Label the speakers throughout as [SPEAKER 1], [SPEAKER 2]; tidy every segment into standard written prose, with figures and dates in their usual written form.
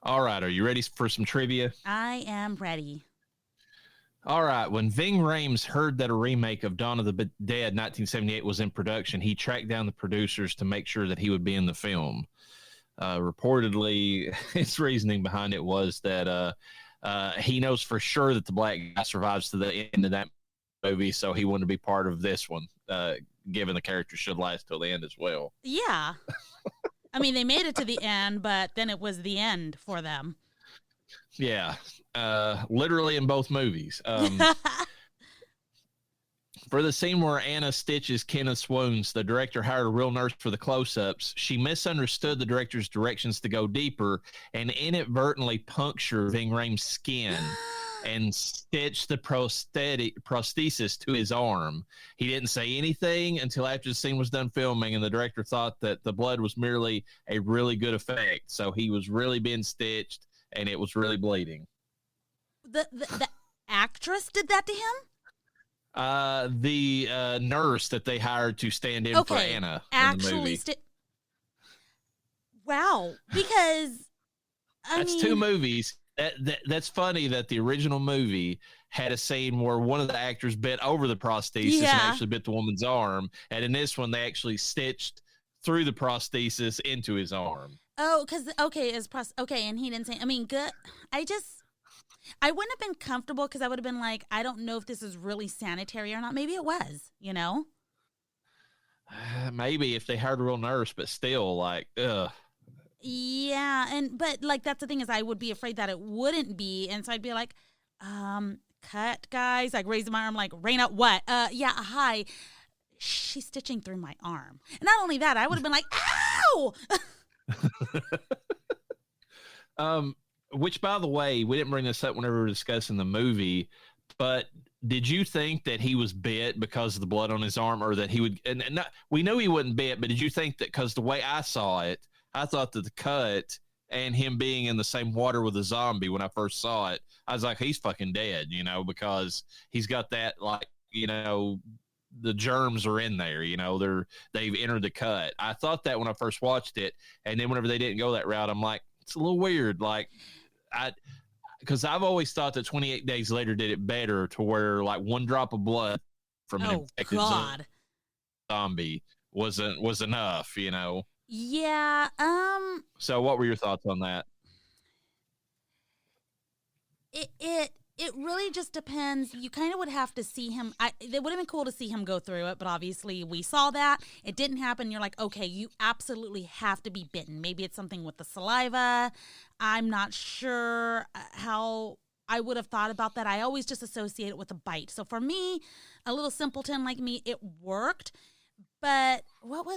[SPEAKER 1] All right, are you ready for some trivia?
[SPEAKER 2] I am ready.
[SPEAKER 1] All right, when Ving Rhames heard that a remake of Dawn of the Dead 1978 was in production, he tracked down the producers to make sure that he would be in the film. Reportedly, his reasoning behind it was that he knows for sure that the black guy survives to the end of that movie, so he wanted to be part of this one, given the character should last till the end as well.
[SPEAKER 2] Yeah. I mean, they made it to the end, but then it was the end for them.
[SPEAKER 1] Yeah, literally in both movies. For the scene where Anna stitches Kenneth's wounds, the director hired a real nurse for the close-ups. She misunderstood the director's directions to go deeper and inadvertently punctured Ving Rhames' skin and stitched the prosthesis to his arm. He didn't say anything until after the scene was done filming, and the director thought that the blood was merely a really good effect. So he was really being stitched, and it was really bleeding.
[SPEAKER 2] The actress did that to him?
[SPEAKER 1] The nurse that they hired to stand in for Anna in the movie.
[SPEAKER 2] Wow, because
[SPEAKER 1] that's two movies. That's funny that the original movie had a scene where one of the actors bent over the prosthesis and actually bit the woman's arm, and in this one they actually stitched through the prosthesis into his arm.
[SPEAKER 2] Oh, because and he didn't say. I mean, good. I wouldn't have been comfortable because I would have been like, I don't know if this is really sanitary or not. Maybe it was, you know?
[SPEAKER 1] Maybe if they hired a real nurse, but still, like, ugh.
[SPEAKER 2] Yeah, but like that's the thing is I would be afraid that it wouldn't be, and so I'd be like, cut, guys. Like raising my arm, like, Raina, what? Yeah, hi. She's stitching through my arm. And not only that, I would have been like, ow!
[SPEAKER 1] Which, by the way, we didn't bring this up whenever we were discussing the movie, but did you think that he was bit because of the blood on his arm, or that he would? And not, we knew he wasn't bit, but did you think that because the way I saw it, I thought that the cut and him being in the same water with a zombie when I first saw it, I was like, he's fucking dead, you know, because he's got that, like, you know, the germs are in there, you know, they've entered the cut. I thought that when I first watched it, and then whenever they didn't go that route, I'm like, it's a little weird, like. Because I've always thought that 28 Days Later did it better, to where like one drop of blood from an infected zombie was enough, you know.
[SPEAKER 2] Yeah.
[SPEAKER 1] So what were your thoughts on that?
[SPEAKER 2] It really just depends. You kind of would have to see him. It would have been cool to see him go through it, but obviously we saw that. It didn't happen. You're like, okay, you absolutely have to be bitten. Maybe it's something with the saliva. I'm not sure how I would have thought about that. I always just associate it with a bite. So for me, a little simpleton like me, it worked. But what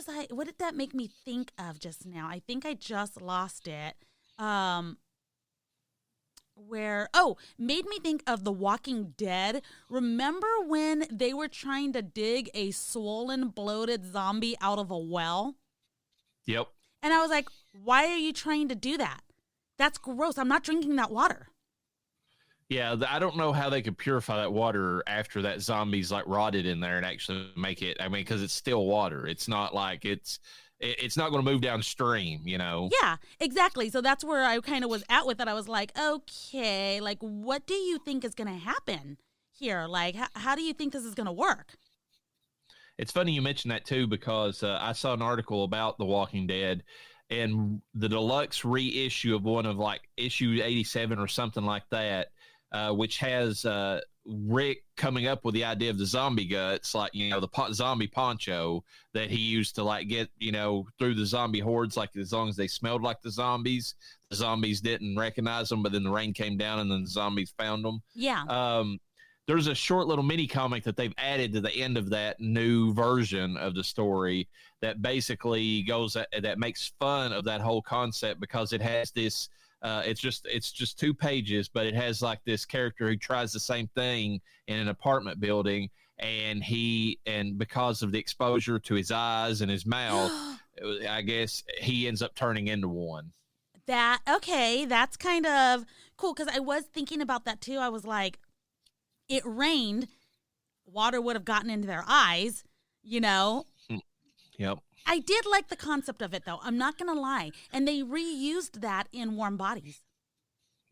[SPEAKER 2] did that make me think of just now? I think I just lost it. Made me think of The Walking Dead. Remember when they were trying to dig a swollen, bloated zombie out of a well?
[SPEAKER 1] Yep.
[SPEAKER 2] And I was like, why are you trying to do that? That's gross. I'm not drinking that water.
[SPEAKER 1] Yeah, I don't know how they could purify that water after that zombie's like rotted in there and actually make it. I mean, because it's still water. It's not like it's not going to move downstream, you know?
[SPEAKER 2] Yeah, exactly. So that's where I kind of was at with it. I was like, okay, like, what do you think is going to happen here? Like, how do you think this is going to work?
[SPEAKER 1] It's funny you mentioned that, too, because I saw an article about The Walking Dead, and the deluxe reissue of one of, like, issue 87 or something like that, which has Rick coming up with the idea of the zombie guts, like, you know, the zombie poncho that he used to, like, get, you know, through the zombie hordes, like, as long as they smelled like the zombies didn't recognize them, but then the rain came down and then the zombies found them.
[SPEAKER 2] Yeah.
[SPEAKER 1] There's a short little mini comic that they've added to the end of that new version of the story that basically that makes fun of that whole concept, because it has this it's just 2 pages, but it has like this character who tries the same thing in an apartment building, and because of the exposure to his eyes and his mouth, I guess he ends up turning into one.
[SPEAKER 2] That's kind of cool, because I was thinking about that too. I was like, it rained, water would have gotten into their eyes, you know?
[SPEAKER 1] Yep.
[SPEAKER 2] I did like the concept of it, though. I'm not going to lie. And they reused that in Warm Bodies.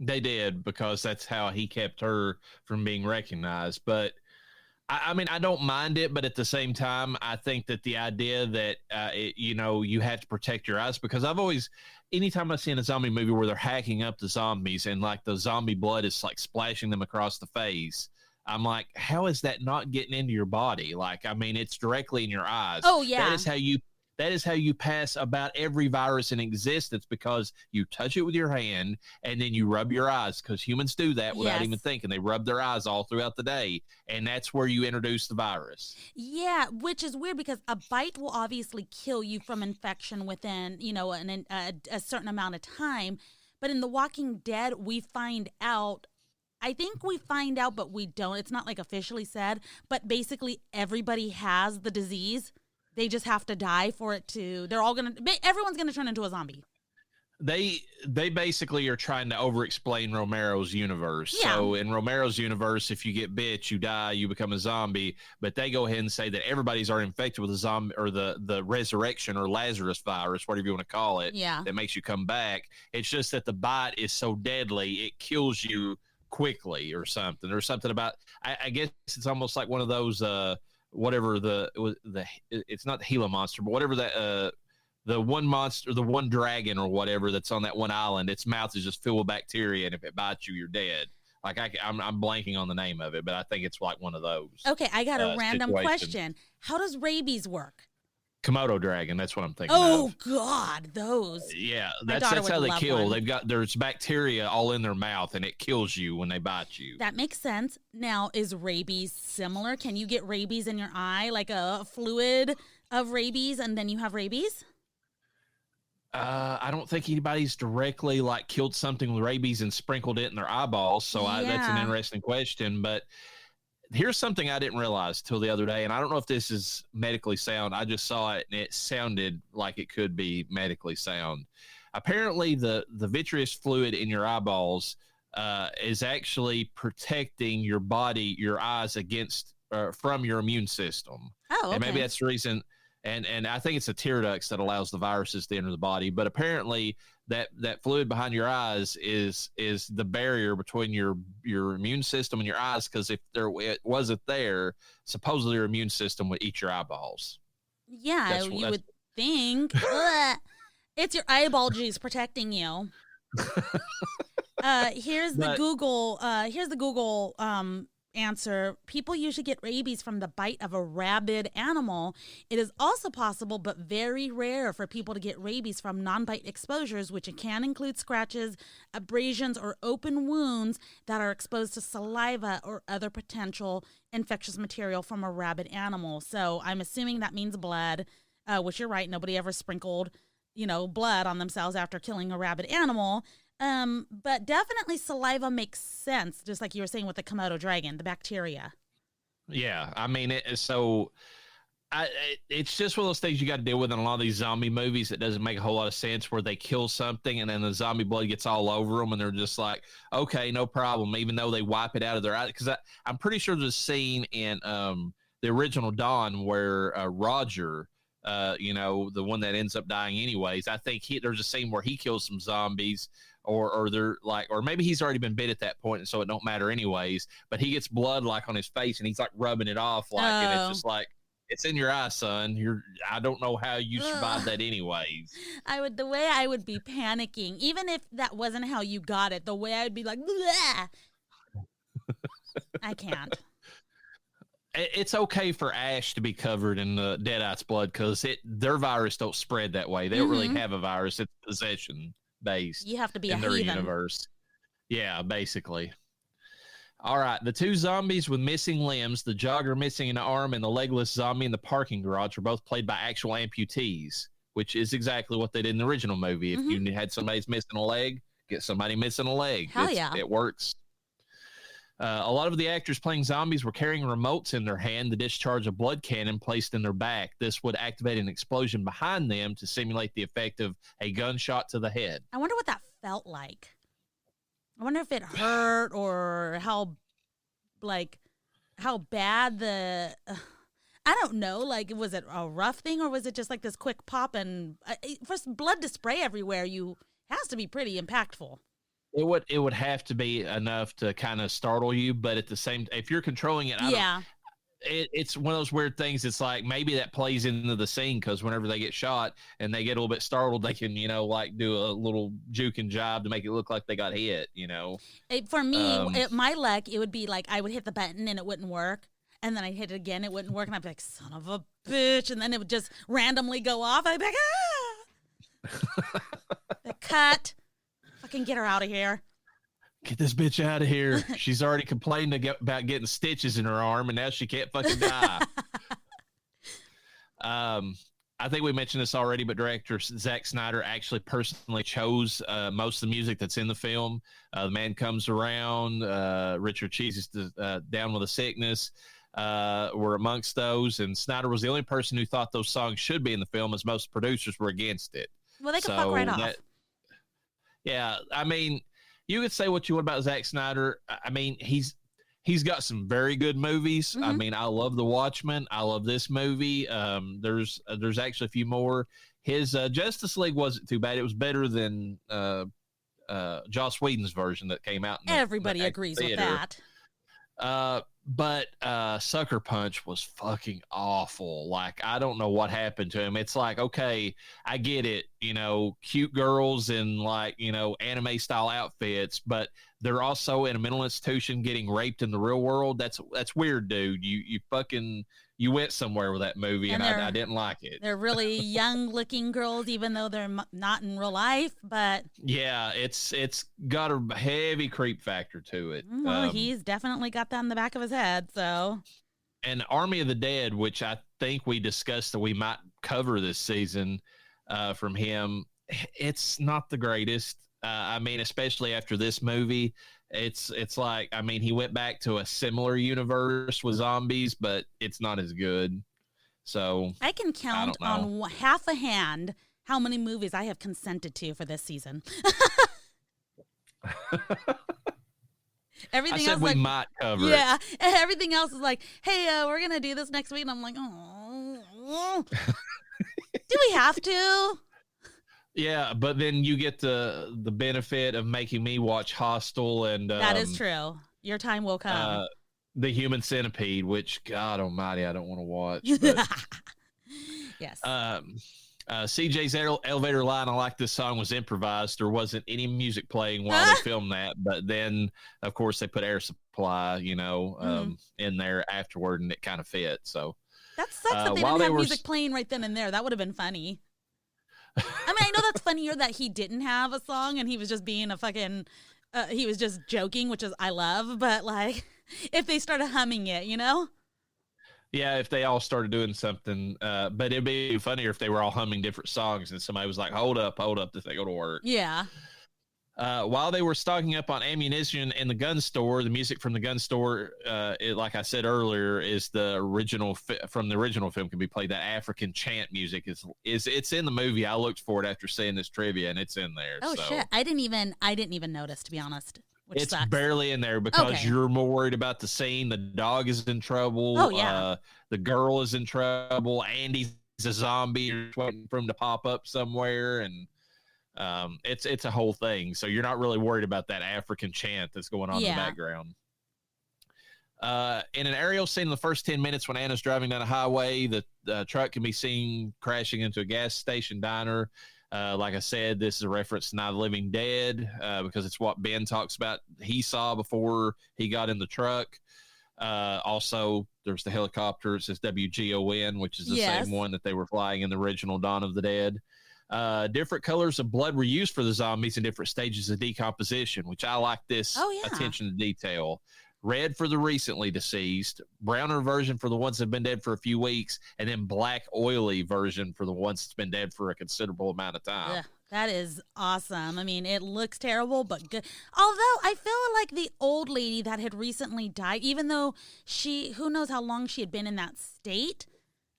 [SPEAKER 1] They did because that's how he kept her from being recognized. But I mean, I don't mind it, but at the same time, I think that the idea that you have to protect your eyes, because I've always, anytime I've seen a zombie movie where they're hacking up the zombies and like the zombie blood is like splashing them across the face, I'm like, how is that not getting into your body? Like, I mean, it's directly in your eyes.
[SPEAKER 2] Oh yeah.
[SPEAKER 1] That is how you pass about every virus in existence, because you touch it with your hand and then you rub your eyes, because humans do that without even thinking. They rub their eyes all throughout the day, and that's where you introduce the virus.
[SPEAKER 2] Yeah, which is weird because a bite will obviously kill you from infection within, a certain amount of time. But in The Walking Dead, we find out. I think we find out, but we don't. It's not like officially said, but basically everybody has the disease. They just have to die for it to. Everyone's gonna turn into a zombie.
[SPEAKER 1] They basically are trying to over-explain Romero's universe. Yeah. So in Romero's universe, if you get bit, you die, you become a zombie. But they go ahead and say that everybody's already infected with a zombie, or the resurrection or Lazarus virus, whatever you want to call it.
[SPEAKER 2] Yeah.
[SPEAKER 1] That makes you come back. It's just that the bite is so deadly, it kills you quickly or something. There's something about. I guess it's almost like one of those. Whatever it's not the Gila monster, but whatever that the one monster, the one dragon or whatever that's on that one island, its mouth is just filled with bacteria, and if it bites you, you're dead. Like I'm blanking on the name of it, but I think it's like one of those.
[SPEAKER 2] Okay, I got a random question. How does rabies work?
[SPEAKER 1] Komodo dragon, that's what I'm thinking of.
[SPEAKER 2] Oh God, those.
[SPEAKER 1] Yeah, that's how they kill. There's bacteria all in their mouth, and it kills you when they bite you.
[SPEAKER 2] That makes sense. Now, is rabies similar? Can you get rabies in your eye, like a fluid of rabies, and then you have rabies?
[SPEAKER 1] I don't think anybody's directly like killed something with rabies and sprinkled it in their eyeballs. So that's an interesting question, but. Here's something I didn't realize till the other day, and I don't know if this is medically sound. I just saw it, and it sounded like it could be medically sound. Apparently, the vitreous fluid in your eyeballs is actually protecting your body, your eyes against from your immune system.
[SPEAKER 2] Oh, okay.
[SPEAKER 1] And maybe that's the reason. And I think it's a tear ducts that allows the viruses to enter the body. But apparently, that fluid behind your eyes is the barrier between your immune system and your eyes, because if it wasn't there, supposedly your immune system would eat your eyeballs.
[SPEAKER 2] Yeah, you would think. It's your eyeball juice protecting you. Here's the Google answer. People usually get rabies from the bite of a rabid animal. It is also possible, but very rare, for people to get rabies from non-bite exposures, which can include scratches, abrasions, or open wounds that are exposed to saliva or other potential infectious material from a rabid animal. So I'm assuming that means blood, which you're right. Nobody ever sprinkled, blood on themselves after killing a rabid animal. But definitely saliva makes sense, just like you were saying with the Komodo dragon, the bacteria.
[SPEAKER 1] Yeah, I mean, it's just one of those things you got to deal with in a lot of these zombie movies. It doesn't make a whole lot of sense where they kill something and then the zombie blood gets all over them, and they're just like, okay, no problem, even though they wipe it out of their eyes. Because I'm pretty sure there's a scene in the original Dawn where Roger, the one that ends up dying anyways, I think there's a scene where he kills some zombies. Or they're like, or maybe he's already been bit at that point, and so it don't matter anyways. But he gets blood like on his face, and he's like rubbing it off, like, and it's just like, it's in your eye, son. I don't know how you survived that anyways.
[SPEAKER 2] The way I would be panicking, even if that wasn't how you got it, the way I would be like, I can't.
[SPEAKER 1] It's okay for Ash to be covered in the Deadeye's blood, because their virus don't spread that way. They don't really have a virus. It's possession based.
[SPEAKER 2] You have to be
[SPEAKER 1] in their universe. Yeah, basically. All right, the two zombies with missing limbs, the jogger missing an arm and the legless zombie in the parking garage, are both played by actual amputees, which is exactly what they did in the original movie. If you had somebody's missing a leg, get somebody missing a leg.
[SPEAKER 2] Hell yeah.
[SPEAKER 1] It works. A lot of the actors playing zombies were carrying remotes in their hand to discharge a blood cannon placed in their back. This would activate an explosion behind them to simulate the effect of a gunshot to the head.
[SPEAKER 2] I wonder what that felt like. I wonder if it hurt or how bad I don't know. Like, was it a rough thing, or was it just like this quick pop and for blood to spray everywhere? Has to be pretty impactful.
[SPEAKER 1] it would have to be enough to kind of startle you, but at the same, if you're controlling it, I don't.
[SPEAKER 2] Yeah.
[SPEAKER 1] It's one of those weird things. It's like maybe that plays into the scene because whenever they get shot and they get a little bit startled, they can like do a little juke and jive to make it look like they got hit.
[SPEAKER 2] For me, my luck, it would be like I would hit the button and it wouldn't work. And then I'd hit it again, it wouldn't work. And I'd be like, son of a bitch. And then it would just randomly go off. I'd be like, The cut. Fucking get her out of here.
[SPEAKER 1] Get this bitch out of here. She's already complained about getting stitches in her arm, and now she can't fucking die. I think we mentioned this already, but director Zack Snyder actually personally chose most of the music that's in the film. The Man Comes Around, Richard Cheese is Down with a Sickness were amongst those, and Snyder was the only person who thought those songs should be in the film, as most producers were against it.
[SPEAKER 2] Well, they could fuck right off.
[SPEAKER 1] Yeah, I mean, you could say what you want about Zack Snyder. I mean, he's got some very good movies. I mean, I love The Watchmen. I love this movie. There's actually a few more. His Justice League wasn't too bad. It was better than Joss Whedon's version that came out.
[SPEAKER 2] Everybody agrees with that.
[SPEAKER 1] But Sucker Punch was fucking awful. Like, I don't know what happened to him. It's like, okay, I get it, cute girls in anime style outfits, but they're also in a mental institution getting raped in the real world. That's weird, dude. You went somewhere with that movie, and I didn't like it.
[SPEAKER 2] They're really young-looking girls, even though they're not in real life. But
[SPEAKER 1] yeah, it's got a heavy creep factor to it.
[SPEAKER 2] Well, he's definitely got that in the back of his head. So,
[SPEAKER 1] and Army of the Dead, which I think we discussed that we might cover this season from him, it's not the greatest. I mean, especially after this movie. It's like, I mean, he went back to a similar universe with zombies, but it's not as good. So
[SPEAKER 2] I can count on half a hand how many movies I have consented to for this season. Everything else
[SPEAKER 1] we might cover it.
[SPEAKER 2] Yeah, and everything else is like, hey, we're gonna do this next week, and I'm like, oh, do we have to?
[SPEAKER 1] Yeah, but then you get the benefit of making me watch Hostel, and
[SPEAKER 2] that is true. Your time will come.
[SPEAKER 1] The Human Centipede, which, God Almighty, I don't want to watch. But,
[SPEAKER 2] yes.
[SPEAKER 1] CJ's Elevator Line, I like this song, was improvised. There wasn't any music playing while they filmed that, but then, of course, they put Air Supply, in there afterward, and it kind of fit. So
[SPEAKER 2] that sucks that they didn't have music playing right then and there. That would have been funny. I mean, I know that's funnier that he didn't have a song and he was just being a fucking, he was just joking, which is I love. But like, if they started humming it,
[SPEAKER 1] Yeah, if they all started doing something, but it'd be funnier if they were all humming different songs and somebody was like, hold up, if they go to work.
[SPEAKER 2] Yeah.
[SPEAKER 1] While they were stocking up on ammunition in the gun store, the music from the gun store, like I said earlier, is the original from the original film, can be played. That African chant music is it's in the movie. I looked for it after seeing this trivia, and it's in there.
[SPEAKER 2] Oh shit! I didn't even notice, to be honest. Which
[SPEAKER 1] it's
[SPEAKER 2] sucks.
[SPEAKER 1] Barely in there because you're more worried about the scene. The dog is in trouble.
[SPEAKER 2] Oh yeah.
[SPEAKER 1] The girl is in trouble. Andy's a zombie. You're waiting for him to pop up somewhere, and it's a whole thing. So you're not really worried about that African chant that's going on in the background. In an aerial scene in the first 10 minutes when Anna's driving down a highway, the truck can be seen crashing into a gas station diner. Like I said, this is a reference to Night of the Living Dead because it's what Ben talks about he saw before he got in the truck. Also, there's the helicopter. It says WGON, which is the same one that they were flying in the original Dawn of the Dead. Different colors of blood were used for the zombies in different stages of decomposition, which I like this attention to detail. Red for the recently deceased, browner version for the ones that have been dead for a few weeks, and then black oily version for the ones that's been dead for a considerable amount of time.
[SPEAKER 2] Yeah, that is awesome. I mean, it looks terrible, but good. Although I feel like the old lady that had recently died, even though who knows how long she had been in that state,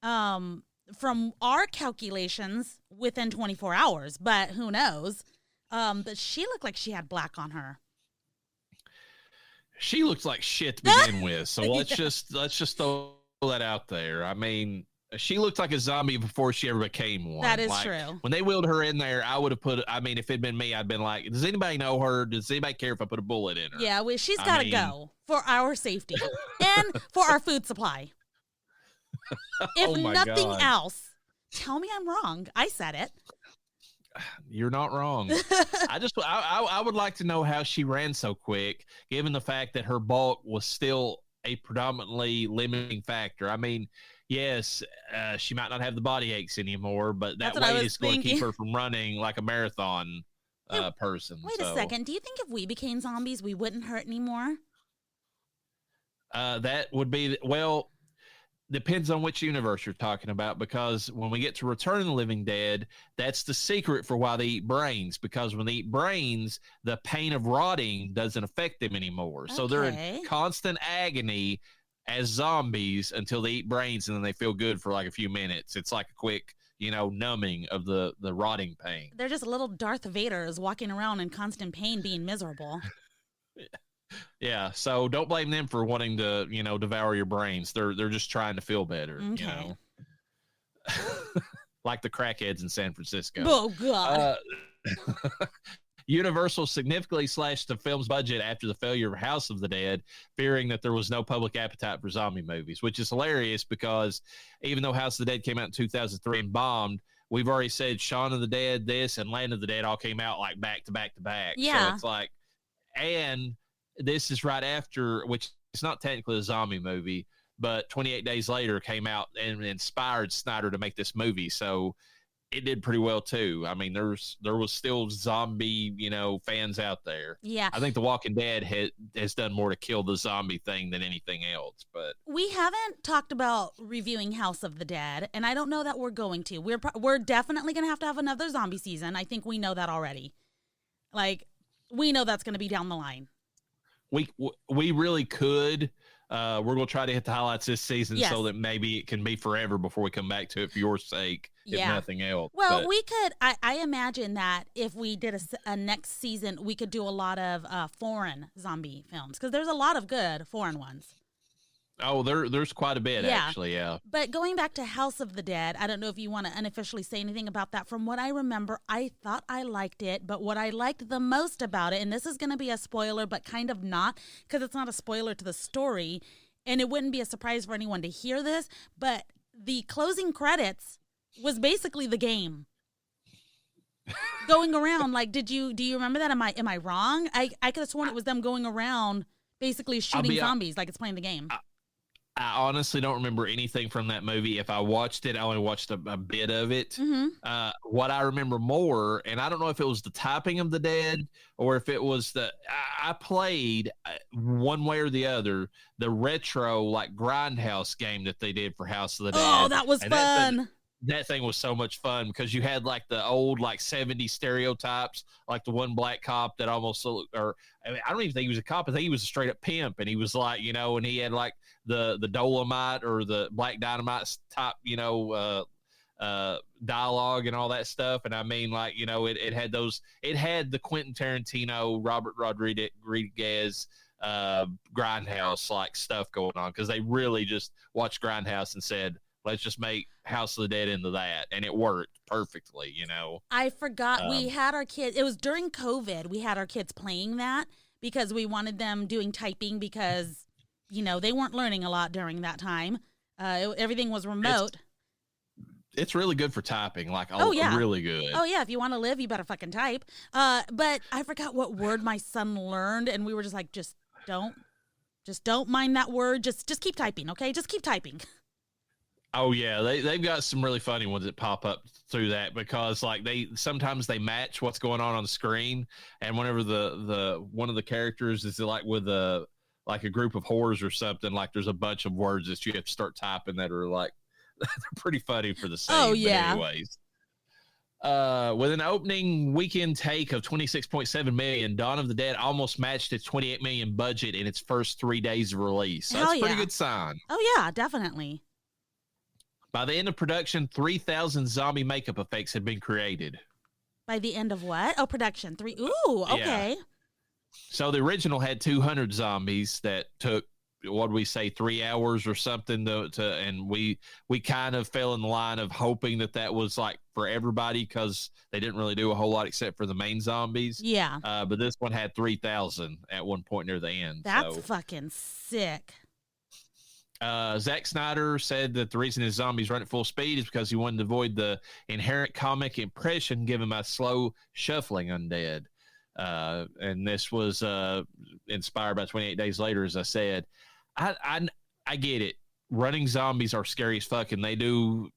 [SPEAKER 2] from our calculations, within 24 hours, but who knows? But she looked like she had black on her.
[SPEAKER 1] She looks like shit to begin with, so let's just throw that out there. I mean, She looked like a zombie before she ever became one.
[SPEAKER 2] That is
[SPEAKER 1] like,
[SPEAKER 2] true.
[SPEAKER 1] When they wheeled her in there, I would have put. I mean, if it'd been me, I'd been like, "Does anybody know her? Does anybody care if I put a bullet in her?"
[SPEAKER 2] Yeah, well, she's got to go for our safety and for our food supply. If
[SPEAKER 1] Oh my
[SPEAKER 2] nothing
[SPEAKER 1] God.
[SPEAKER 2] else, tell me I'm wrong. I said it.
[SPEAKER 1] You're not wrong. I would like to know how she ran so quick, given the fact that her bulk was still a predominantly limiting factor. I mean, yes, she might not have the body aches anymore, but that weight is going to keep her from running like a marathon person.
[SPEAKER 2] Wait a second. Do you think if we became zombies, we wouldn't hurt anymore?
[SPEAKER 1] That would be, well, depends on which universe you're talking about, because when we get to Return of the Living Dead, that's the secret for why they eat brains, because when they eat brains, the pain of rotting doesn't affect them anymore. Okay. So they're in constant agony as zombies until they eat brains, and then they feel good for like a few minutes. It's like a quick, numbing of the rotting pain.
[SPEAKER 2] They're just little Darth Vaders walking around in constant pain, being miserable.
[SPEAKER 1] Yeah, so don't blame them for wanting to, devour your brains. They're just trying to feel better,
[SPEAKER 2] okay.
[SPEAKER 1] Like the crackheads in San Francisco.
[SPEAKER 2] Oh God.
[SPEAKER 1] Universal significantly slashed the film's budget after the failure of House of the Dead, fearing that there was no public appetite for zombie movies, which is hilarious because even though House of the Dead came out in 2003 and bombed, we've already said Shaun of the Dead, this, and Land of the Dead all came out like back to back to back.
[SPEAKER 2] Yeah.
[SPEAKER 1] So it's like, and this is right after, which it's not technically a zombie movie, but 28 Days Later came out and inspired Snyder to make this movie. So it did pretty well too. I mean, there was still zombie, fans out there.
[SPEAKER 2] Yeah.
[SPEAKER 1] I think The Walking Dead has done more to kill the zombie thing than anything else. But
[SPEAKER 2] we haven't talked about reviewing House of the Dead, and I don't know that we're going to. We're definitely going to have another zombie season. I think we know that already. Like, we know that's going to be down the line.
[SPEAKER 1] We really could. We're going to try to hit the highlights this season so that maybe it can be forever before we come back to it for your sake, if nothing else.
[SPEAKER 2] Well, we could. I imagine that if we did a next season, we could do a lot of foreign zombie films because there's a lot of good foreign ones.
[SPEAKER 1] Oh, there's quite a bit, actually, yeah.
[SPEAKER 2] But going back to House of the Dead, I don't know if you want to unofficially say anything about that. From what I remember, I thought I liked it, but what I liked the most about it, and this is going to be a spoiler, but kind of not, because it's not a spoiler to the story, and it wouldn't be a surprise for anyone to hear this, but the closing credits was basically the game. Going around, like, do you remember that? Am I wrong? I could have sworn it was them going around basically shooting zombies like it's playing the game.
[SPEAKER 1] I honestly don't remember anything from that movie. If I watched it, I only watched a bit of it.
[SPEAKER 2] Mm-hmm.
[SPEAKER 1] What I remember more, and I don't know if it was the typing of the dead or if it was I played one way or the other, the retro like Grindhouse game that they did for House of the Dead.
[SPEAKER 2] Oh, that was fun.
[SPEAKER 1] That thing was so much fun because you had like the old like 70s stereotypes, like the one black cop that almost, or I don't even think he was a cop. I think he was a straight up pimp, and he was like, and he had like the Dolomite or the Black Dynamite type, dialogue and all that stuff. And I mean, like, it had the Quentin Tarantino, Robert Rodriguez, Grindhouse like stuff going on, because they really just watched Grindhouse and said, let's just make House of the Dead into that. And it worked perfectly,
[SPEAKER 2] I forgot we had our kids. It was during COVID. We had our kids playing that because we wanted them doing typing because, they weren't learning a lot during that time. Everything was remote.
[SPEAKER 1] It's really good for typing. Like, really good.
[SPEAKER 2] Oh, yeah. If you want to live, you better fucking type. But I forgot what word my son learned. And we were just like, just don't mind that word. Just keep typing. Okay. Just keep typing.
[SPEAKER 1] Oh yeah, they've got some really funny ones that pop up through that because like sometimes they match what's going on the screen, and whenever the one of the characters is like with a group of whores or something, like there's a bunch of words that you have to start typing that are like they're pretty funny for the scene.
[SPEAKER 2] Oh yeah.
[SPEAKER 1] But anyways, with an opening weekend take of 26.7 million, Dawn of the Dead almost matched its 28 million budget in its first 3 days of release. So that's a pretty good sign.
[SPEAKER 2] Oh yeah, definitely.
[SPEAKER 1] By the end of production, 3,000 zombie makeup effects had been created.
[SPEAKER 2] By the end of what? Oh, production. 3. Ooh, okay.
[SPEAKER 1] Yeah. So the original had 200 zombies that took what did we say, 3 hours or something and we kind of fell in the line of hoping that was like for everybody because they didn't really do a whole lot except for the main zombies.
[SPEAKER 2] Yeah.
[SPEAKER 1] But this one had 3,000 at one point near the end.
[SPEAKER 2] That's fucking sick.
[SPEAKER 1] Zack Snyder said that the reason his zombies run at full speed is because he wanted to avoid the inherent comic impression given by slow shuffling undead. And this was inspired by 28 Days Later, as I said. I get it. Running zombies are scary as fuck, and they do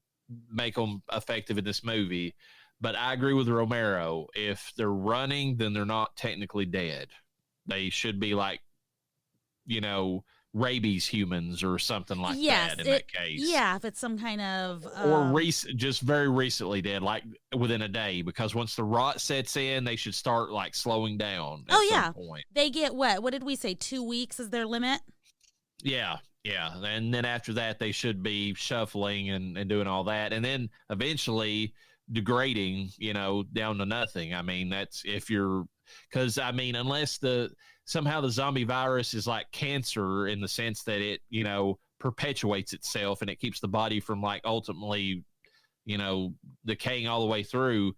[SPEAKER 1] make them effective in this movie. But I agree with Romero. If they're running, then they're not technically dead. They should be like, rabies humans or something like that in that case.
[SPEAKER 2] Yeah, if it's some kind of...
[SPEAKER 1] or just very recently dead, like within a day, because once the rot sets in, they should start like slowing down at some point.
[SPEAKER 2] They get what did we say, 2 weeks is their limit?
[SPEAKER 1] Yeah. And then after that, they should be shuffling and doing all that. And then eventually degrading, down to nothing. I mean, that's because unless somehow the zombie virus is like cancer in the sense that it, perpetuates itself and it keeps the body from like ultimately, decaying all the way through,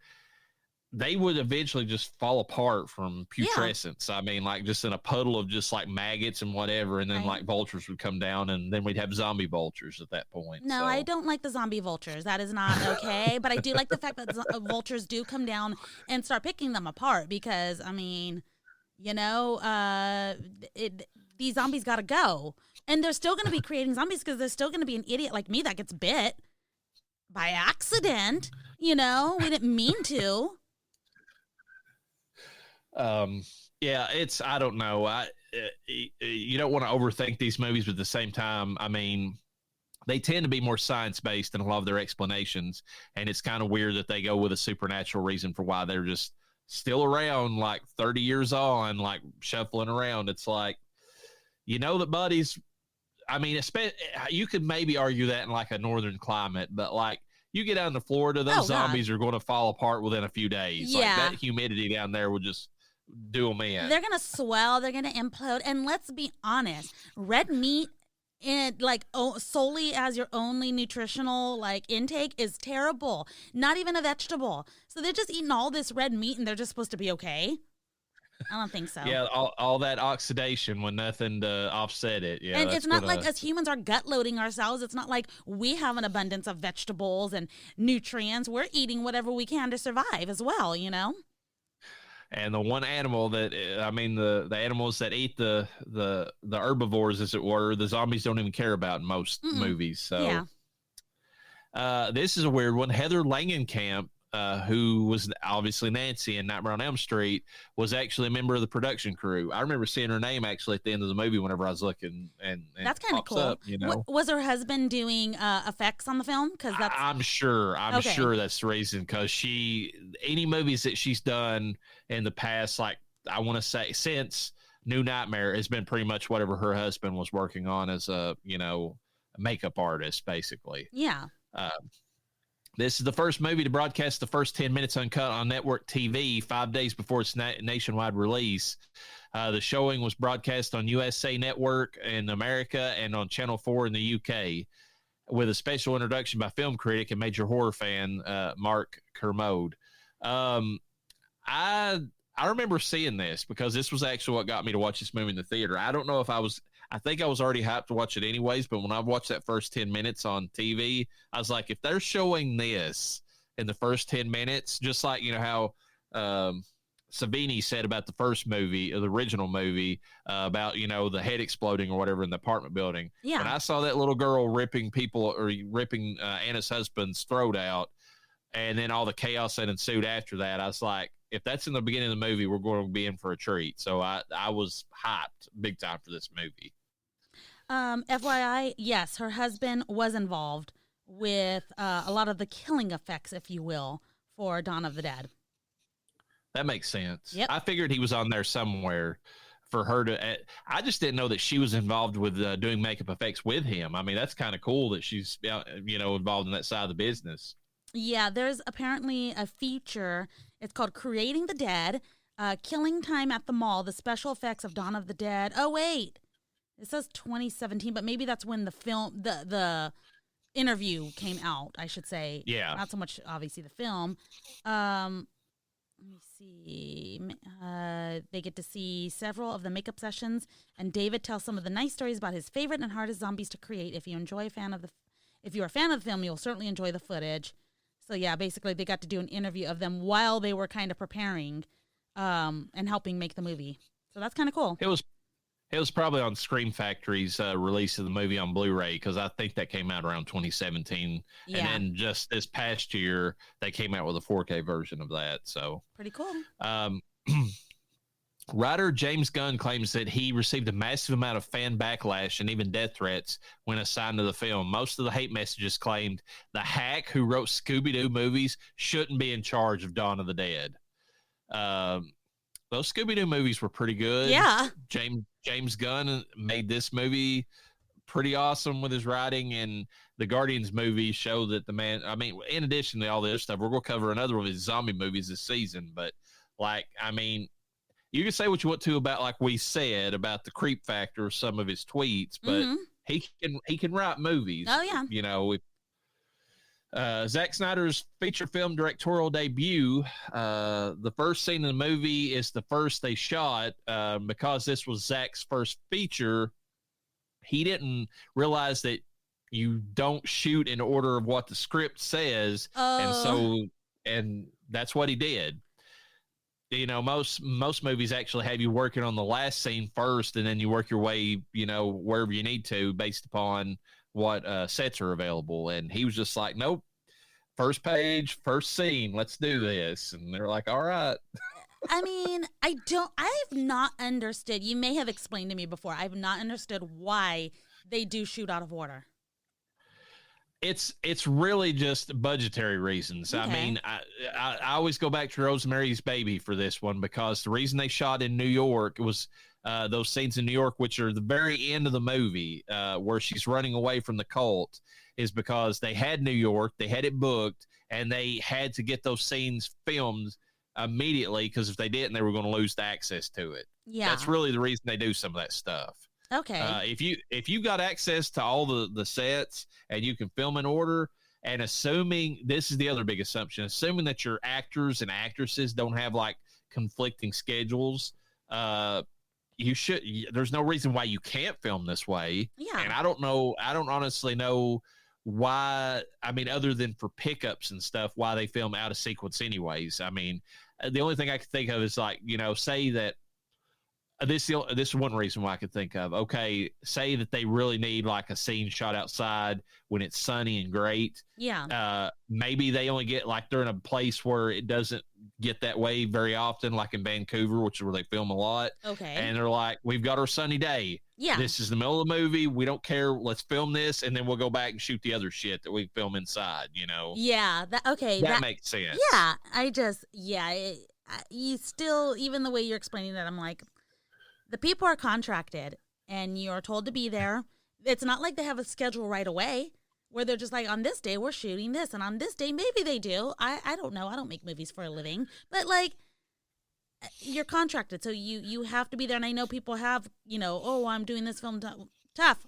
[SPEAKER 1] they would eventually just fall apart from putrescence. Yeah. I mean, like just in a puddle of just like maggots and whatever. And then like vultures would come down and then we'd have zombie vultures at that point.
[SPEAKER 2] No, I don't like the zombie vultures. That is not okay. But I do like the fact that vultures do come down and start picking them apart because, these zombies got to go. And they're still going to be creating zombies because there's still going to be an idiot like me that gets bit by accident. We didn't mean to.
[SPEAKER 1] I don't know. You don't want to overthink these movies, but at the same time, I mean, they tend to be more science-based in a lot of their explanations. And it's kind of weird that they go with a supernatural reason for why they're just still around like 30 years on, like shuffling around. It's like, that buddies, I mean, you could maybe argue that in like a northern climate, but like you get down to Florida, those zombies are going to fall apart within a few days. Yeah. Like that humidity down there will just do them in.
[SPEAKER 2] They're going to swell. They're going to implode. And let's be honest, red meat and like solely as your only nutritional like intake is terrible. Not even a vegetable. So they're just eating all this red meat and they're just supposed to be okay. I don't think so.
[SPEAKER 1] Yeah, all that oxidation with nothing to offset it. Yeah,
[SPEAKER 2] and it's not like as humans are gut loading ourselves. It's not like we have an abundance of vegetables and nutrients. We're eating whatever we can to survive as well,
[SPEAKER 1] And the one animal that, the animals that eat the herbivores, as it were, the zombies don't even care about in most movies. So, this is a weird one. Heather Langenkamp, who was obviously Nancy in Nightmare on Elm Street, was actually a member of the production crew. I remember seeing her name actually at the end of the movie whenever I was looking, and
[SPEAKER 2] that's kind of cool.
[SPEAKER 1] Up,
[SPEAKER 2] Was her husband doing effects on the film? Because
[SPEAKER 1] I'm sure that's the reason. Because any movies that she's done in the past, like I want to say since New Nightmare, has been pretty much whatever her husband was working on as a makeup artist, basically.
[SPEAKER 2] Yeah.
[SPEAKER 1] This is the first movie to broadcast the first 10 minutes uncut on network TV 5 days before its nationwide release. The showing was broadcast on USA Network in America and on Channel 4 in the UK, with a special introduction by film critic and major horror fan Mark Kermode. I remember seeing this because this was actually what got me to watch this movie in the theater. I think I was already hyped to watch it anyways, but when I watched that first 10 minutes on TV, I was like, if they're showing this in the first 10 minutes, just like, how Savini said about the first movie, the original movie, about, the head exploding or whatever in the apartment building.
[SPEAKER 2] Yeah.
[SPEAKER 1] When I saw that little girl ripping Anna's husband's throat out, and then all the chaos that ensued after that, I was like, if that's in the beginning of the movie, we're going to be in for a treat. So I was hyped big time for this movie.
[SPEAKER 2] FYI, yes, her husband was involved with a lot of the killing effects, if you will, for Dawn of the Dead.
[SPEAKER 1] That makes sense.
[SPEAKER 2] Yep.
[SPEAKER 1] I figured he was on there somewhere for her to. I just didn't know that she was involved with doing makeup effects with him. I mean, that's kind of cool that she's involved in that side of the business.
[SPEAKER 2] Yeah, there's apparently a feature. It's called Creating the Dead, Killing Time at the Mall, the special effects of Dawn of the Dead. Oh, wait. It says 2017, but maybe that's when the interview came out, I should say.
[SPEAKER 1] Yeah.
[SPEAKER 2] Not so much, obviously, the film. Let me see. They get to see several of the makeup sessions, and David tells some of the nice stories about his favorite and hardest zombies to create. If you're a fan of the film, you'll certainly enjoy the footage. So yeah, basically they got to do an interview of them while they were kind of preparing and helping make the movie. So that's kind of cool.
[SPEAKER 1] It was probably on Scream Factory's release of the movie on Blu-ray, because I think that came out around 2017. Yeah. And then just this past year, they came out with a 4K version of that. So
[SPEAKER 2] pretty cool.
[SPEAKER 1] Writer James Gunn claims that he received a massive amount of fan backlash and even death threats when assigned to the film. Most of the hate messages claimed the hack who wrote Scooby-Doo movies shouldn't be in charge of Dawn of the Dead. Those Scooby-Doo movies were pretty good.
[SPEAKER 2] Yeah.
[SPEAKER 1] James Gunn made this movie pretty awesome with his writing, and the Guardians movie show that the man, I mean, in addition to all the other stuff, we're going to cover another of his zombie movies this season, but you can say what you want to about, like we said, about the creep factor of some of his tweets, but he can write movies.
[SPEAKER 2] Oh, yeah.
[SPEAKER 1] You know, Zack Snyder's feature film directorial debut, the first scene in the movie is the first they shot. Because this was Zack's first feature, he didn't realize that you don't shoot in order of what the script says. And that's what he did. You know, most movies actually have you working on the last scene first, and then you work your way, you know, wherever you need to based upon what sets are available. And he was just like, nope, first page, first scene, let's do this. And they're like, all right.
[SPEAKER 2] I mean, I've not understood. You may have explained to me before. I've not understood why they do shoot out of order.
[SPEAKER 1] It's really just budgetary reasons. Okay. I mean, I always go back to Rosemary's Baby for this one, because the reason they shot in New York was those scenes in New York, which are the very end of the movie, where she's running away from the cult, is because they had New York, they had it booked, and they had to get those scenes filmed immediately, because if they didn't, they were going to lose the access to it. Yeah, that's really the reason they do some of that stuff.
[SPEAKER 2] Okay.
[SPEAKER 1] If you got access to all the sets and you can film in order, and assuming, this is the other big assumption, assuming that your actors and actresses don't have like conflicting schedules, there's no reason why you can't film this way.
[SPEAKER 2] Yeah.
[SPEAKER 1] And I don't honestly know why, I mean, other than for pickups and stuff, why they film out of sequence anyways. I mean, the only thing I can think of is, like, you know, say that this is one reason why I could think of. Okay, say that they really need like a scene shot outside when it's sunny and great.
[SPEAKER 2] Yeah.
[SPEAKER 1] Maybe they only get, like, they're in a place where it doesn't get that way very often, like in Vancouver, which is where they film a lot.
[SPEAKER 2] Okay.
[SPEAKER 1] And they're like, we've got our sunny day.
[SPEAKER 2] Yeah.
[SPEAKER 1] This is the middle of the movie. We don't care. Let's film this, and then we'll go back and shoot the other shit that we film inside, you know?
[SPEAKER 2] Yeah. That
[SPEAKER 1] makes sense.
[SPEAKER 2] Yeah. You still, even the way you're explaining that, I'm like, the people are contracted and you're told to be there. It's not like they have a schedule right away where they're just like, on this day we're shooting this, and on this day maybe they do. I don't know. I don't make movies for a living. But, like, you're contracted, so you have to be there. And I know people have, you know, oh, I'm doing this film tough,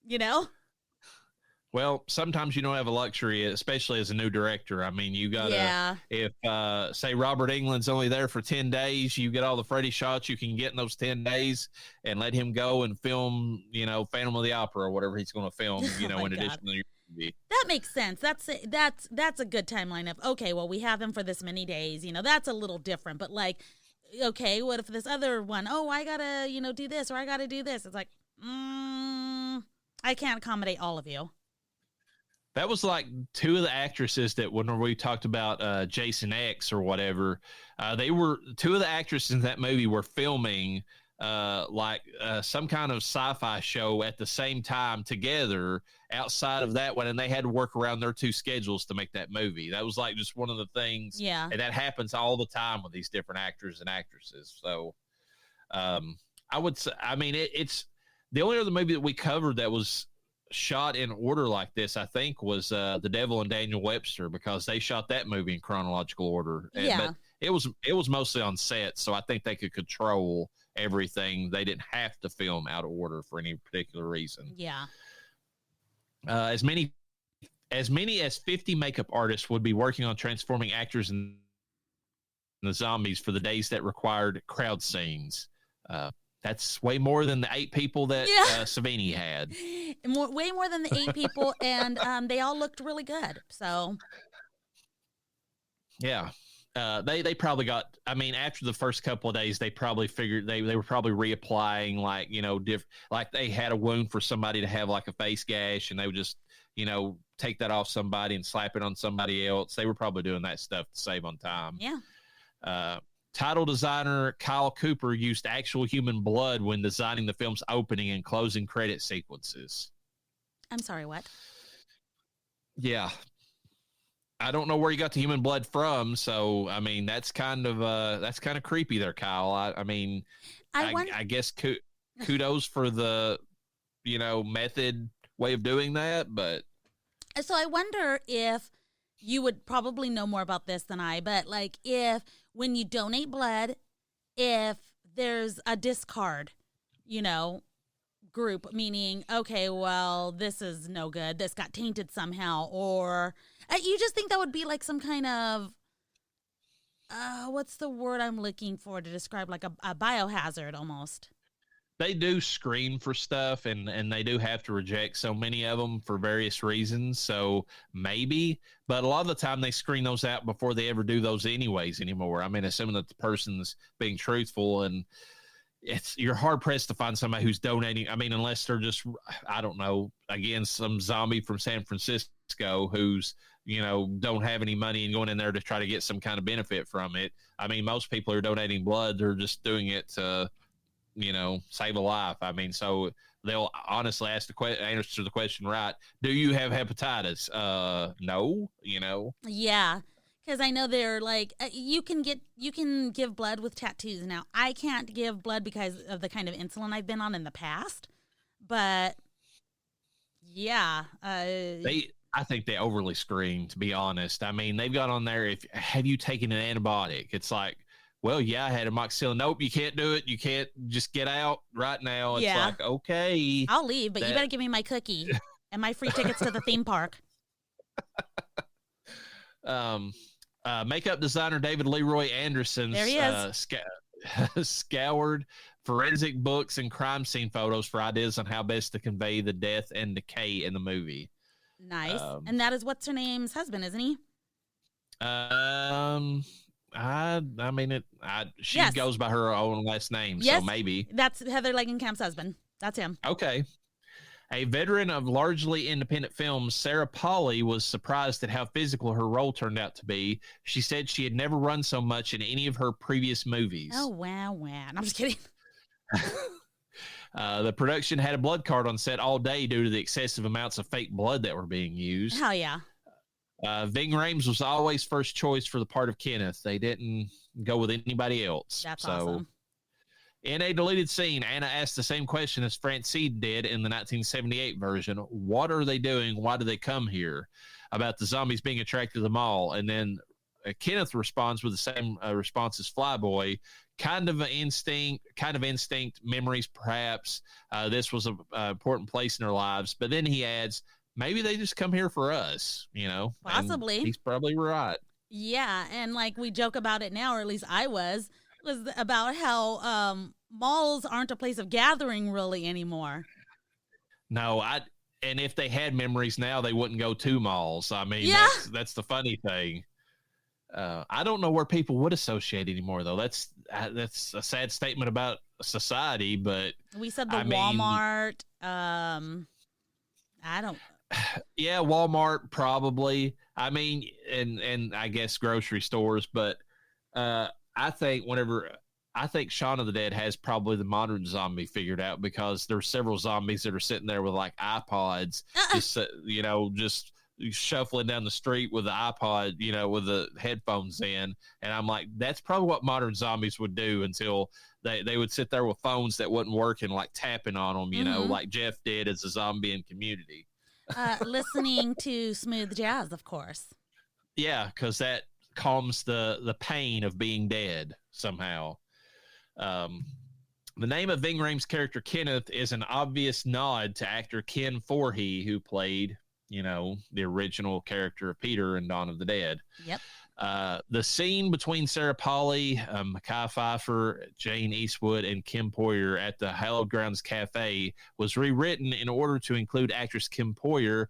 [SPEAKER 2] you know?
[SPEAKER 1] Well, sometimes you don't have a luxury, especially as a new director. I mean, you got to, if, say, Robert Englund's only there for 10 days, you get all the Freddy shots you can get in those 10 days and let him go and film, you know, Phantom of the Opera or whatever he's going to film, you know, in addition to your movie.
[SPEAKER 2] That makes sense. That's a good timeline of, okay, well, we have him for this many days. You know, that's a little different. But, like, okay, what if this other one, oh, I got to, you know, do this or I got to do this. It's like, I can't accommodate all of you.
[SPEAKER 1] That was like two of the actresses that when we talked about Jason X or whatever, they were two of the actresses in that movie were filming some kind of sci-fi show at the same time together outside of that one, and they had to work around their two schedules to make that movie. That was like just one of the things.
[SPEAKER 2] Yeah.
[SPEAKER 1] And that happens all the time with these different actors and actresses. So I would say, I mean, it's the only other movie that we covered that was shot in order like this, I think, was The Devil and Daniel Webster, because they shot that movie in chronological order.
[SPEAKER 2] Yeah.
[SPEAKER 1] But it was mostly on set, so I think they could control everything. They didn't have to film out of order for any particular reason.
[SPEAKER 2] Yeah.
[SPEAKER 1] As many as 50 makeup artists would be working on transforming actors and the zombies for the days that required crowd scenes. That's way more than the 8 people that Savini had.
[SPEAKER 2] Way more than the 8 people, and they all looked really good. So,
[SPEAKER 1] yeah, they probably got. I mean, after the first couple of days, they probably figured they were probably reapplying, like, you know, like they had a wound for somebody to have like a face gash, and they would just, you know, take that off somebody and slap it on somebody else. They were probably doing that stuff to save on time.
[SPEAKER 2] Yeah.
[SPEAKER 1] Title designer Kyle Cooper used actual human blood when designing the film's opening and closing credit sequences.
[SPEAKER 2] I'm sorry, what?
[SPEAKER 1] Yeah. I don't know where you got the human blood from, so I mean that's kind of creepy there, Kyle. I mean, I guess kudos for the, you know, method way of doing that, but
[SPEAKER 2] so I wonder if you would probably know more about this than I, but like if when you donate blood, if there's a discard, you know, group, meaning, okay, well, this is no good, this got tainted somehow, or you just think that would be like some kind of, what's the word I'm looking for to describe, like a biohazard almost.
[SPEAKER 1] They do screen for stuff, and they do have to reject so many of them for various reasons. So maybe, but a lot of the time they screen those out before they ever do those anyways anymore. I mean, assuming that the person's being truthful, and you're hard pressed to find somebody who's donating. I mean, unless they're just, I don't know, again, some zombie from San Francisco who's, you know, don't have any money and going in there to try to get some kind of benefit from it. I mean, most people who are donating blood, they're just doing it to, you know, save a life. I mean, so they'll honestly answer the question right. Do you have hepatitis? No, you know.
[SPEAKER 2] Yeah, because I know they're like you can give blood with tattoos. Now I can't give blood because of the kind of insulin I've been on in the past, but yeah,
[SPEAKER 1] I think they overly screen, to be honest. I mean, they've got on there, have you taken an antibiotic? It's like, well, yeah, I had amoxicillin. Nope, you can't do it. You can't just get out right now. It's like, okay.
[SPEAKER 2] I'll leave, but you better give me my cookie and my free tickets to the theme park.
[SPEAKER 1] Makeup designer David Leroy Anderson scoured forensic books and crime scene photos for ideas on how best to convey the death and decay in the movie.
[SPEAKER 2] Nice. And that is what's her name's husband, isn't he?
[SPEAKER 1] I mean, she goes by her own last name, so maybe.
[SPEAKER 2] That's Heather Langenkamp's husband. That's him.
[SPEAKER 1] Okay. A veteran of largely independent films, Sarah Polley was surprised at how physical her role turned out to be. She said she had never run so much in any of her previous movies.
[SPEAKER 2] Oh, wow. I'm just kidding.
[SPEAKER 1] The production had a blood card on set all day due to the excessive amounts of fake blood that were being used.
[SPEAKER 2] Hell yeah.
[SPEAKER 1] Ving Rhames was always first choice for the part of Kenneth. They didn't go with anybody else.
[SPEAKER 2] That's awesome.
[SPEAKER 1] In a deleted scene, Anna asked the same question as Francine did in the 1978 version. What are they doing? Why do they come here? About the zombies being attracted to the mall. And then Kenneth responds with the same response as Flyboy. Kind of instinct, memories perhaps. This was an important place in their lives. But then he adds, maybe they just come here for us, you know.
[SPEAKER 2] Possibly.
[SPEAKER 1] And he's probably right.
[SPEAKER 2] Yeah, and like we joke about it now, or at least I was about how malls aren't a place of gathering really anymore.
[SPEAKER 1] No, and if they had memories now, they wouldn't go to malls. I mean, that's the funny thing. I don't know where people would associate anymore, though. That's a sad statement about society, but
[SPEAKER 2] we said Walmart. I don't.
[SPEAKER 1] Yeah, Walmart probably. I mean, and I guess grocery stores, but I think Shaun of the Dead has probably the modern zombie figured out, because there's several zombies that are sitting there with like iPods, just shuffling down the street with the iPod, you know, with the headphones in. And I'm like, that's probably what modern zombies would do until they would sit there with phones that wasn't working, like tapping on them, you know, like Jeff did as a zombie in Community.
[SPEAKER 2] Listening to smooth jazz, of course.
[SPEAKER 1] Yeah, because that calms the pain of being dead somehow. The name of Ving Rhames' character Kenneth is an obvious nod to actor Ken Foree, who played, the original character of Peter in Dawn of the Dead.
[SPEAKER 2] Yep.
[SPEAKER 1] The scene between Sarah Polley, Mekhi Phifer, Jane Eastwood, and Kim Poyer at the Hallowed Grounds Cafe was rewritten in order to include actress Kim Poyer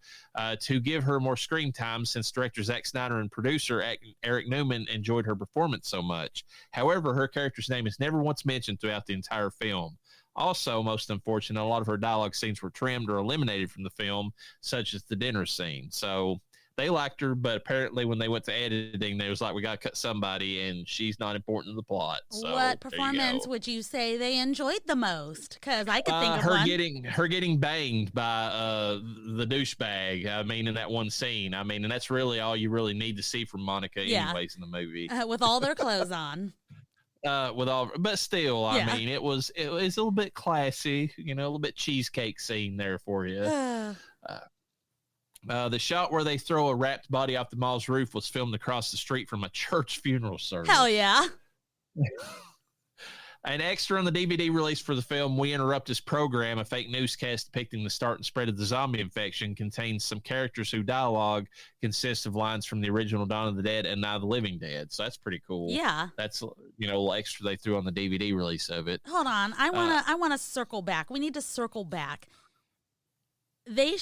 [SPEAKER 1] to give her more screen time, since director Zack Snyder and producer Eric Newman enjoyed her performance so much. However, her character's name is never once mentioned throughout the entire film. Also, most unfortunate, a lot of her dialogue scenes were trimmed or eliminated from the film, such as the dinner scene. So they liked her, but apparently when they went to editing, they was like, we got to cut somebody, and she's not important to the plot. So,
[SPEAKER 2] what performance would you say they enjoyed the most? Because I could think of
[SPEAKER 1] her
[SPEAKER 2] one.
[SPEAKER 1] Her getting banged by the douchebag. I mean, in that one scene. I mean, and that's really all you really need to see from Monica, anyways, in the movie.
[SPEAKER 2] With all their clothes on.
[SPEAKER 1] But still, I mean, it was a little bit classy, a little bit cheesecake scene there for you. The shot where they throw a wrapped body off the mall's roof was filmed across the street from a church funeral service.
[SPEAKER 2] Hell yeah.
[SPEAKER 1] An extra on the DVD release for the film We Interrupt This Program, a fake newscast depicting the start and spread of the zombie infection, contains some characters whose dialogue consists of lines from the original Dawn of the Dead and Night of the Living Dead. So that's pretty cool.
[SPEAKER 2] Yeah.
[SPEAKER 1] That's, extra they threw on the DVD release of it.
[SPEAKER 2] Hold on. I want to circle back. We need to circle back. They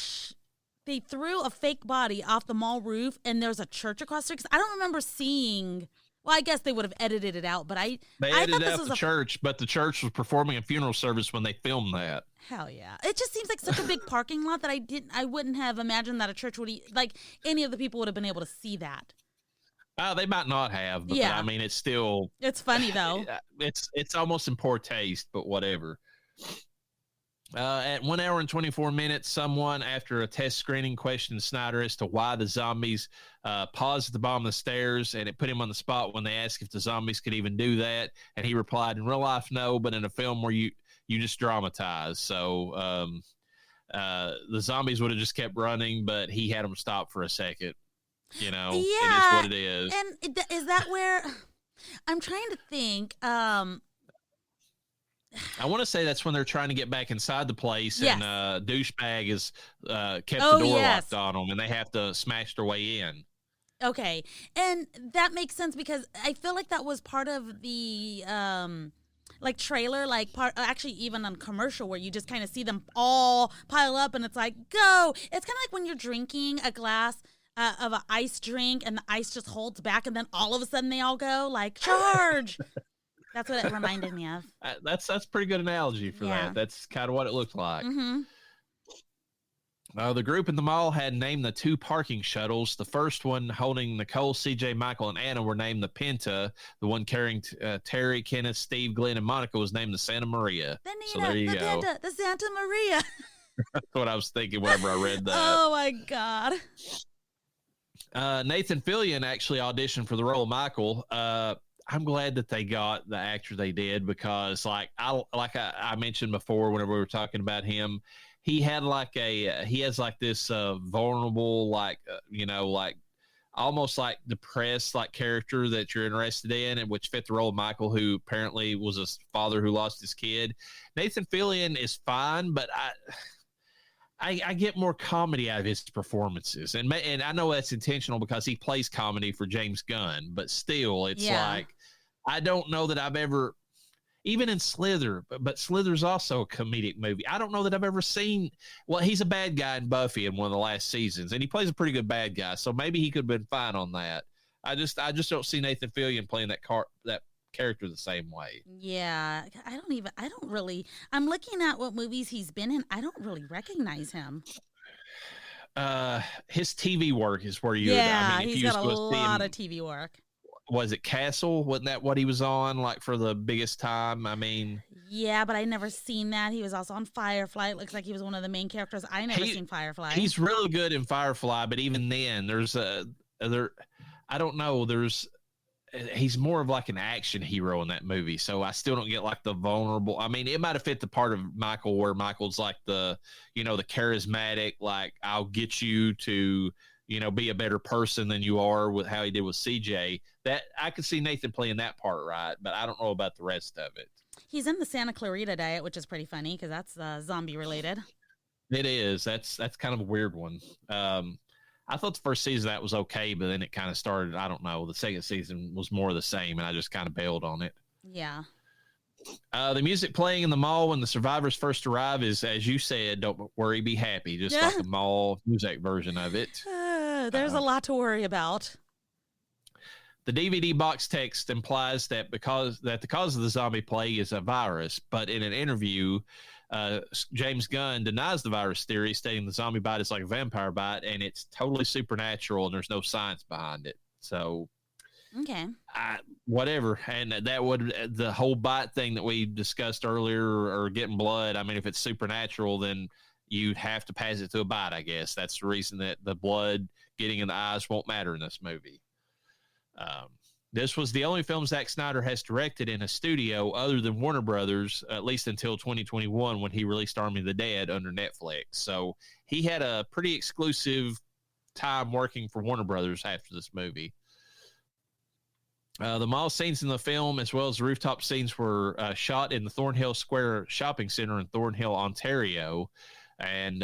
[SPEAKER 2] threw a fake body off the mall roof, and there's a church across the street. 'Cause I don't remember seeing. Well, I guess they would have edited it out, but
[SPEAKER 1] they edited out the church, but the church was performing a funeral service when they filmed that.
[SPEAKER 2] Hell yeah! It just seems like such a big parking lot that I wouldn't have imagined that a church would any of the people would have been able to see that.
[SPEAKER 1] They might not have, but I mean, it's
[SPEAKER 2] funny though.
[SPEAKER 1] It's almost in poor taste, but whatever. At 1 hour and 24 minutes, someone, after a test screening, questioned Snyder as to why the zombies paused at the bottom of the stairs, and it put him on the spot when they asked if the zombies could even do that. And he replied, in real life, no, but in a film where you just dramatize. So the zombies would have just kept running, but he had them stop for a second. It is what it is.
[SPEAKER 2] And is that where I'm trying to think?
[SPEAKER 1] I want to say that's when they're trying to get back inside the place, and douchebag has kept the door locked on them, and they have to smash their way in.
[SPEAKER 2] Okay, and that makes sense because I feel like that was part of the trailer, actually even on commercial where you just kind of see them all pile up, and it's like go. It's kind of like when you're drinking a glass of an ice drink, and the ice just holds back, and then all of a sudden they all go like charge. That's what it reminded me of.
[SPEAKER 1] That's a pretty good analogy for that. That's kind of what it looked like.
[SPEAKER 2] Mm-hmm.
[SPEAKER 1] The group in the mall had named the 2 parking shuttles. The first one holding Nicole, CJ, Michael, and Anna were named the Penta. The one carrying Terry, Kenneth, Steve, Glenn, and Monica was named the Santa Maria.
[SPEAKER 2] So there you go. Penta, the Santa Maria.
[SPEAKER 1] That's what I was thinking whenever I read that.
[SPEAKER 2] Oh, my God.
[SPEAKER 1] Nathan Fillion actually auditioned for the role of Michael. I'm glad that they got the actor they did because, I mentioned before, whenever we were talking about him, he has this vulnerable, almost like depressed character that you're interested in, and which fit the role of Michael, who apparently was a father who lost his kid. Nathan Fillion is fine, but I get more comedy out of his performances, and I know that's intentional because he plays comedy for James Gunn, but still, it's I don't know that I've ever, even in Slither, but Slither's also a comedic movie. I don't know that I've ever seen. Well, he's a bad guy in Buffy in one of the last seasons, and he plays a pretty good bad guy, so maybe he could have been fine on that. I just don't see Nathan Fillion playing that character the same way.
[SPEAKER 2] Yeah, I'm looking at what movies he's been in. I don't really recognize him.
[SPEAKER 1] His TV work is where you.
[SPEAKER 2] He's got a lot of TV work.
[SPEAKER 1] Was it Castle? Wasn't that what he was on for the biggest time? I mean,
[SPEAKER 2] yeah, but I never seen that. He was also on Firefly. It looks like he was one of the main characters. I never seen Firefly.
[SPEAKER 1] He's really good in Firefly, but even then, I don't know. He's more of an action hero in that movie, so I still don't get the vulnerable. I mean, it might have fit the part of Michael where Michael's the charismatic, I'll get you to be a better person than you are, with how he did with CJ. That I could see Nathan playing that part right, but I don't know about the rest of it.
[SPEAKER 2] He's in the Santa Clarita Diet, which is pretty funny because that's zombie related.
[SPEAKER 1] It is. That's kind of a weird one. I thought the first season of that was okay, but then it kind of started. I don't know. The second season was more of the same, and I just kind of bailed on it.
[SPEAKER 2] Yeah.
[SPEAKER 1] The music playing in the mall when the survivors first arrive is, as you said, "Don't worry, be happy," just like a mall music version of it.
[SPEAKER 2] There's a lot to worry about.
[SPEAKER 1] The DVD box text implies that the cause of the zombie plague is a virus, but in an interview, James Gunn denies the virus theory, stating the zombie bite is like a vampire bite and it's totally supernatural and there's no science behind it. So,
[SPEAKER 2] okay,
[SPEAKER 1] whatever. And that would the whole bite thing that we discussed earlier, or getting blood. I mean, if it's supernatural, then you'd have to pass it to a bite. I guess that's the reason that the blood getting in the eyes won't matter in this movie. This was the only film Zack Snyder has directed in a studio other than Warner Brothers, at least until 2021 when he released Army of the Dead under Netflix. So he had a pretty exclusive time working for Warner Brothers after this movie. The mall scenes in the film, as well as the rooftop scenes, were shot in the Thornhill Square Shopping Center in Thornhill, Ontario. And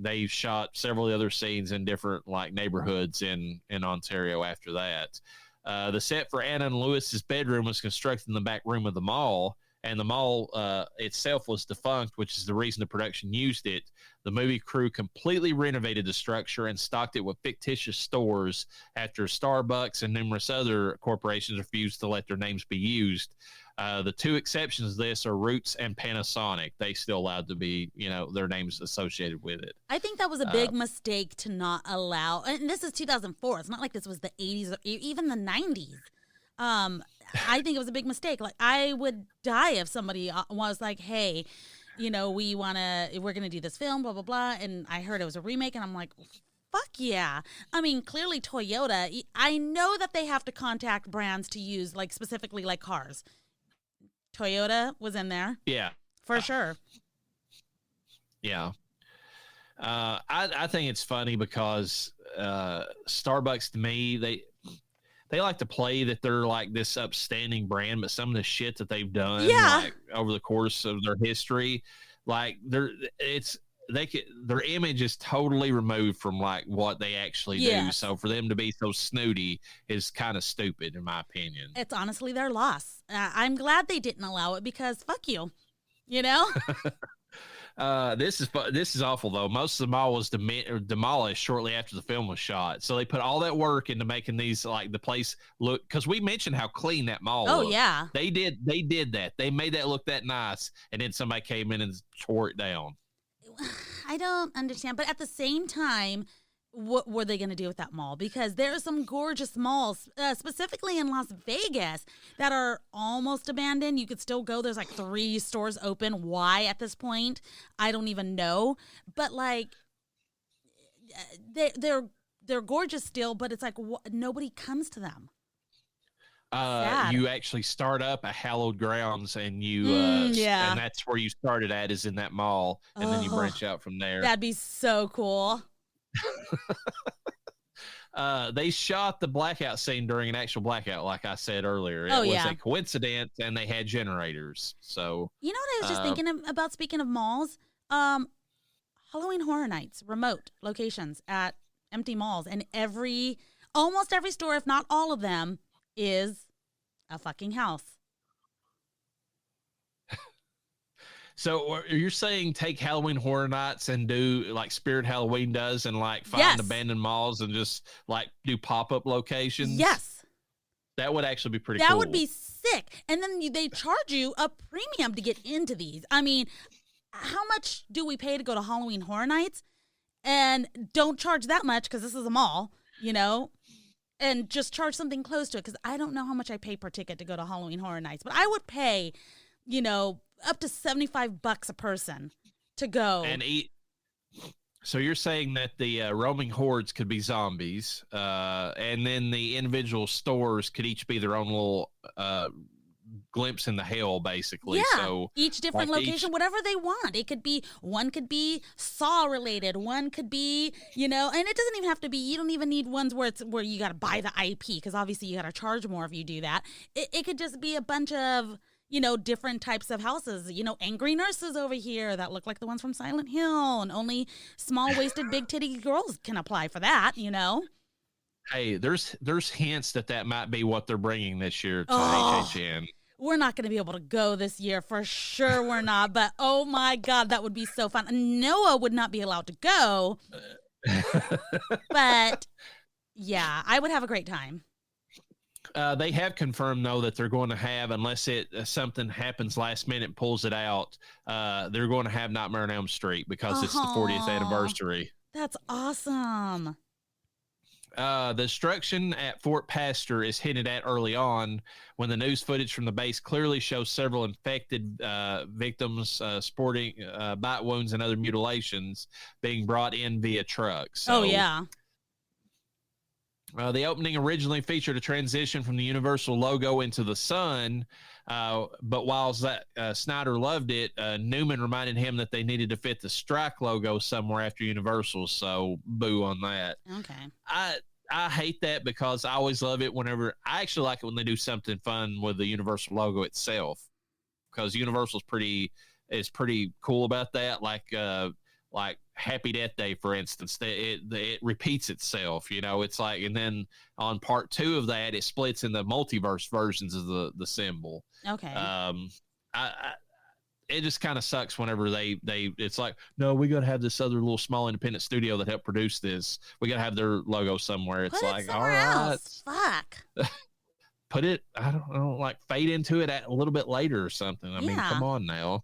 [SPEAKER 1] they shot several other scenes in different neighborhoods in Ontario after that. The set for Anna and Lewis's bedroom was constructed in the back room of the mall, and the mall itself was defunct, which is the reason the production used it. The movie crew completely renovated the structure and stocked it with fictitious stores after Starbucks and numerous other corporations refused to let their names be used. The two exceptions to this are Roots and Panasonic. They still allowed to be, their names associated with it.
[SPEAKER 2] I think that was a big mistake to not allow. And this is 2004. It's not like this was the 80s or even the 90s. I think it was a big mistake. Like, I would die if somebody was like, hey, we're going to do this film, blah, blah, blah. And I heard it was a remake, and I'm like, fuck yeah. I mean, clearly Toyota, I know that they have to contact brands to use, specifically cars. Toyota was in there.
[SPEAKER 1] Yeah.
[SPEAKER 2] For sure.
[SPEAKER 1] Yeah. I think it's funny because Starbucks, to me, they like to play that they're this upstanding brand, but some of the shit that they've done over the course of their history, their image is totally removed from what they actually do. So for them to be so snooty is kind of stupid, in my opinion.
[SPEAKER 2] It's honestly their loss. I'm glad they didn't allow it because fuck you,
[SPEAKER 1] This is awful though. Most of the mall was demolished shortly after the film was shot. So they put all that work into making these the place look, because we mentioned how clean that mall looked.
[SPEAKER 2] Yeah.
[SPEAKER 1] They did that. They made that look that nice, and then somebody came in and tore it down.
[SPEAKER 2] I don't understand, but at the same time, what were they going to do with that mall? Because there are some gorgeous malls, specifically in Las Vegas, that are almost abandoned. You could still go. There's 3 stores open. Why at this point? I don't even know. But they're gorgeous still. But it's nobody comes to them.
[SPEAKER 1] You actually start up a hallowed grounds, and you and that's where you started at, is in that mall, and then you branch out from there.
[SPEAKER 2] That'd be so cool.
[SPEAKER 1] They shot the blackout scene during an actual blackout, like I said earlier. It was a coincidence, and they had generators. So
[SPEAKER 2] what I was just thinking about, speaking of malls, Halloween Horror Nights, remote locations at empty malls, and almost every store, if not all of them, is a fucking house.
[SPEAKER 1] So you're saying take Halloween Horror Nights and do Spirit Halloween does, and find abandoned malls and just do pop-up locations?
[SPEAKER 2] Yes.
[SPEAKER 1] That would actually be pretty cool.
[SPEAKER 2] That would be sick. And then they charge you a premium to get into these. I mean, how much do we pay to go to Halloween Horror Nights? And don't charge that much because this is a mall, and just charge something close to it, because I don't know how much I pay per ticket to go to Halloween Horror Nights, but I would pay, up to $75 a person to go
[SPEAKER 1] and eat. So you're saying that the roaming hordes could be zombies, and then the individual stores could each be their own little glimpse into hell, basically.
[SPEAKER 2] Yeah,
[SPEAKER 1] so
[SPEAKER 2] each different location, whatever they want. It could be, one could be Saw related, one could be, and it doesn't even have to be, you don't even need ones where you got to buy the IP, because obviously you got to charge more if you do that. It could just be a bunch of, different types of houses. Angry nurses over here that look like the ones from Silent Hill, and only small-waisted, big-titty girls can apply for that.
[SPEAKER 1] Hey, there's hints that might be what they're bringing this year to
[SPEAKER 2] Oh.
[SPEAKER 1] HHN.
[SPEAKER 2] We're not going to be able to go this year. For sure we're not. But, oh, my God, that would be so fun. Noah would not be allowed to go. But, yeah, I would have a great time.
[SPEAKER 1] They have confirmed, though, that they're going to have, unless something happens last minute and pulls it out, they're going to have Nightmare on Elm Street because it's the 40th anniversary.
[SPEAKER 2] That's awesome.
[SPEAKER 1] The destruction at Fort Pastor is hinted at early on when the news footage from the base clearly shows several infected victims sporting bite wounds and other mutilations being brought in via trucks. So,
[SPEAKER 2] oh, yeah.
[SPEAKER 1] The opening originally featured a transition from the Universal logo into the sun, but while Snyder loved it, Newman reminded him that they needed to fit the strike logo somewhere after Universal, so boo on that.
[SPEAKER 2] Okay.
[SPEAKER 1] I hate that because I always love it whenever – I actually like it when they do something fun with the Universal logo itself, because Universal's pretty cool about that, like Happy Death Day, for instance. It repeats itself, it's like, and then on part 2 of that, it splits in the multiverse versions of the symbol.
[SPEAKER 2] Okay.
[SPEAKER 1] It just kind of sucks whenever it's like, no, we got to have this other little small independent studio that helped produce this. We got to have their logo somewhere. It's
[SPEAKER 2] Put
[SPEAKER 1] like,
[SPEAKER 2] it somewhere else. Fuck.
[SPEAKER 1] Put it, I don't know, like fade into it a little bit later or something. I mean, come on now.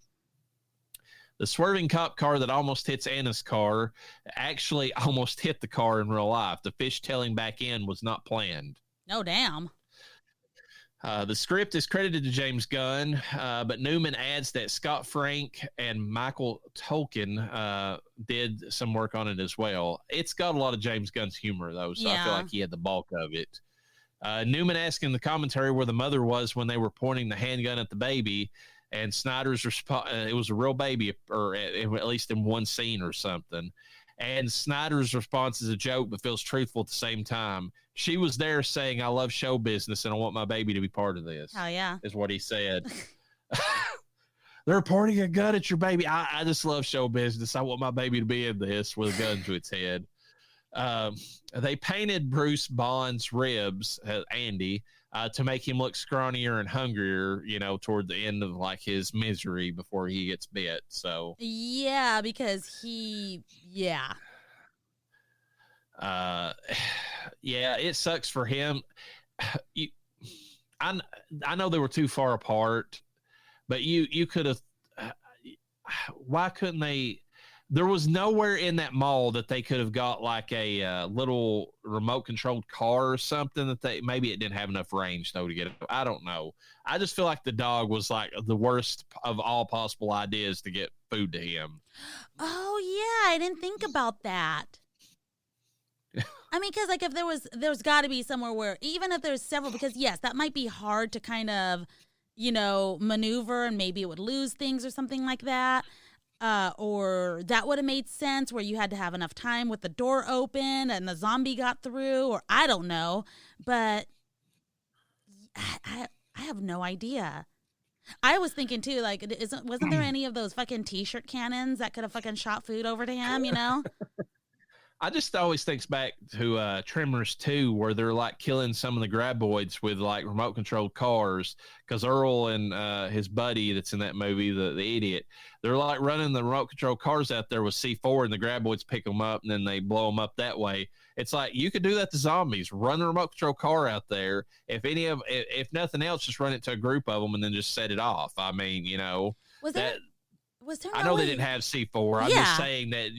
[SPEAKER 1] The swerving cop car that almost hits Anna's car actually almost hit the car in real life. The fishtailing back in was not planned.
[SPEAKER 2] Oh, damn.
[SPEAKER 1] The script is credited to James Gunn, but Newman adds that Scott Frank and Michael Tolkien did some work on it as well. It's got a lot of James Gunn's humor, though, so I feel like he had the bulk of it. Newman asked in the commentary where the mother was when they were pointing the handgun at the baby, and Snyder's response, it was a real baby, or at least in one scene or something. And Snyder's response is a joke, but feels truthful at the same time. She was there saying, I love show business and I want my baby to be part of this.
[SPEAKER 2] Oh, yeah.
[SPEAKER 1] Is what he said. They're pointing a gun at your baby. I just love show business. I want my baby to be in this with a gun to its head. They painted Bruce Bond's ribs, Andy, to make him look scrawnier and hungrier, toward the end of like his misery before he gets bit. So
[SPEAKER 2] yeah, because yeah,
[SPEAKER 1] it sucks for him. I know they were too far apart, but you could have. Why couldn't they? There was nowhere in that mall that they could have got like a little remote controlled car or something that maybe it didn't have enough range though to get it. I don't know. I just feel like the dog was like the worst of all possible ideas to get food to him.
[SPEAKER 2] Oh yeah, I didn't think about that. I mean, because like if there's got to be somewhere where even if there's several, because yes, that might be hard to kind of maneuver, and maybe it would lose things or something like that. Or that would have made sense where you had to have enough time with the door open and the zombie got through, or I don't know, but I have no idea. I was thinking too, like, wasn't there any of those fucking t-shirt cannons that could have fucking shot food over to him,
[SPEAKER 1] I just always thinks back to Tremors 2, where they're like killing some of the graboids with like remote controlled cars, because Earl and his buddy that's in that movie, the idiot, they're like running the remote controlled cars out there with C4, and the graboids pick them up and then they blow them up that way. It's like you could do that to zombies. Run the remote control car out there. If nothing else, just run it to a group of them and then just set it off. I mean,
[SPEAKER 2] was there no
[SPEAKER 1] I know
[SPEAKER 2] way?
[SPEAKER 1] they didn't have C4. I'm just saying that,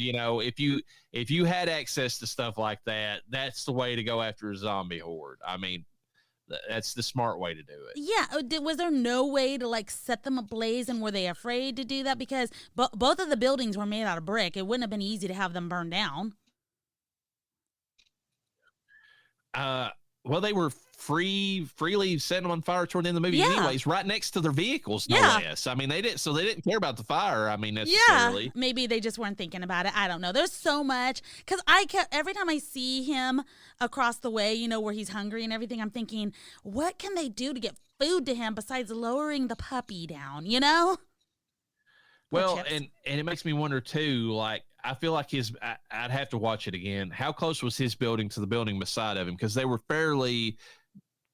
[SPEAKER 1] if you had access to stuff like that, that's the way to go after a zombie horde. I mean, that's the smart way to do it.
[SPEAKER 2] Yeah. Was there no way to like set them ablaze, and were they afraid to do that? Because both of the buildings were made out of brick. It wouldn't have been easy to have them burn down.
[SPEAKER 1] Well, they were freely setting them on fire toward the end of the movie,
[SPEAKER 2] Yeah.
[SPEAKER 1] anyways, right next to their vehicles, no
[SPEAKER 2] Yeah.
[SPEAKER 1] less. I mean, they didn't care about the fire. I mean, necessarily.
[SPEAKER 2] Yeah, maybe they just weren't thinking about it. I don't know. There's so much because every time I see him across the way, you know, where he's hungry and everything, I'm thinking, what can they do to get food to him besides lowering the puppy down? You know?
[SPEAKER 1] Well,
[SPEAKER 2] chips.
[SPEAKER 1] and it makes me wonder too. Like, I feel like I'd have to watch it again. How close was his building to the building beside of him? Because they were fairly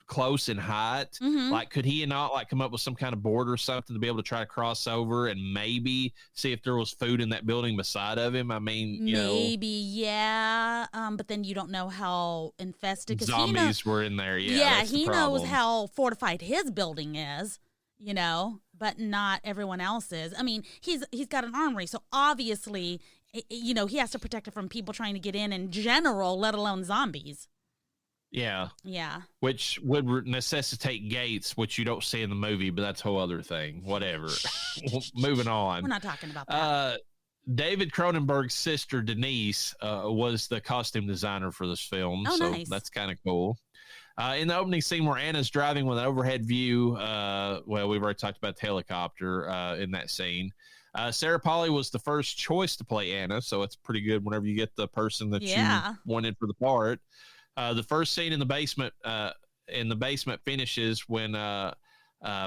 [SPEAKER 1] close in height.
[SPEAKER 2] Mhm.
[SPEAKER 1] Like, could he not like come up with some kind of board or something to be able to try to cross over and maybe see if there was food in that building beside of him? I mean,
[SPEAKER 2] Maybe, yeah. But then you don't know how infested. 'Cause
[SPEAKER 1] zombies were in there. Yeah,
[SPEAKER 2] yeah,
[SPEAKER 1] that's the
[SPEAKER 2] he knows
[SPEAKER 1] problem.
[SPEAKER 2] how fortified his building is, you know, but not everyone else's. I mean, he's got an armory, so obviously, you know, he has to protect it from people trying to get in general, let alone zombies.
[SPEAKER 1] Yeah,
[SPEAKER 2] Yeah.
[SPEAKER 1] which would necessitate gates, which you don't see in the movie, but that's a whole other thing. Whatever. Moving on.
[SPEAKER 2] We're not talking about that.
[SPEAKER 1] David Cronenberg's sister Denise was the costume designer for this film,
[SPEAKER 2] Oh,
[SPEAKER 1] so
[SPEAKER 2] nice.
[SPEAKER 1] that's kind of cool. In the opening scene where Anna's driving with an overhead view, well, we've already talked about the helicopter in that scene. Sarah Polley was the first choice to play Anna, so it's pretty good whenever you get the person that
[SPEAKER 2] Yeah.
[SPEAKER 1] you wanted for the part. The first scene in the basement finishes when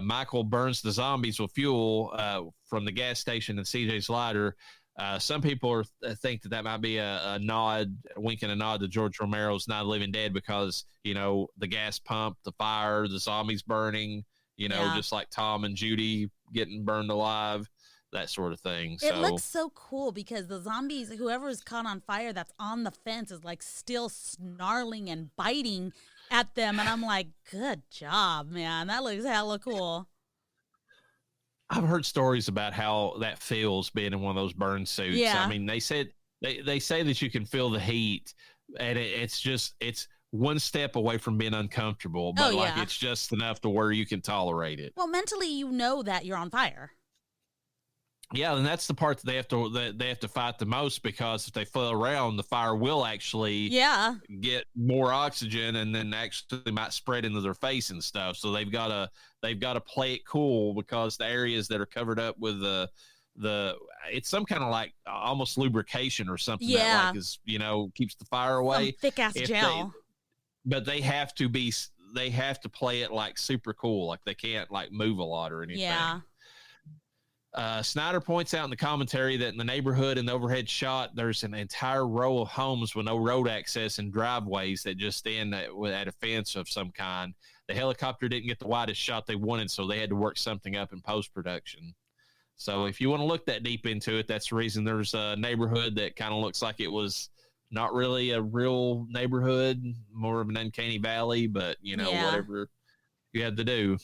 [SPEAKER 1] Michael burns the zombies with fuel from the gas station in CJ's lighter. Some people think that might be a nod, winking a nod to George Romero's Night of the Living Dead because, you know, the gas pump, the fire, the zombies burning, you know,
[SPEAKER 2] Yeah.
[SPEAKER 1] just like Tom and Judy getting burned alive, that sort of thing.
[SPEAKER 2] It looks so cool because the zombies, whoever is caught on fire that's on the fence is like still snarling and biting at them. And I'm like, good job, man. That looks hella cool.
[SPEAKER 1] I've heard stories about how that feels being in one of those burn suits.
[SPEAKER 2] Yeah.
[SPEAKER 1] I mean, they say that you can feel the heat, and it's one step away from being uncomfortable, but like
[SPEAKER 2] yeah.
[SPEAKER 1] it's just enough to where you can tolerate it.
[SPEAKER 2] Well, mentally, you know that you're on fire.
[SPEAKER 1] Yeah, and that's the part that they have to fight the most because if they flail around, the fire will actually
[SPEAKER 2] Yeah.
[SPEAKER 1] get more oxygen and then actually might spread into their face and stuff. So they've got to play it cool because the areas that are covered up with the it's some kind of like almost lubrication or something that
[SPEAKER 2] Yeah.
[SPEAKER 1] like is, you know, keeps the fire away.
[SPEAKER 2] Thick ass
[SPEAKER 1] If
[SPEAKER 2] gel.
[SPEAKER 1] But they have to play it like super cool, like they can't like move a lot or anything.
[SPEAKER 2] Yeah.
[SPEAKER 1] Snyder points out in the commentary that in the neighborhood in the overhead shot, there's an entire row of homes with no road access and driveways that just end at a fence of some kind. The helicopter didn't get the widest shot they wanted, so they had to work something up in post-production. So if you want to look that deep into it, that's the reason there's a neighborhood that kind of looks like it was not really a real neighborhood, more of an uncanny valley, but, you know,
[SPEAKER 2] Yeah.
[SPEAKER 1] whatever you had to do.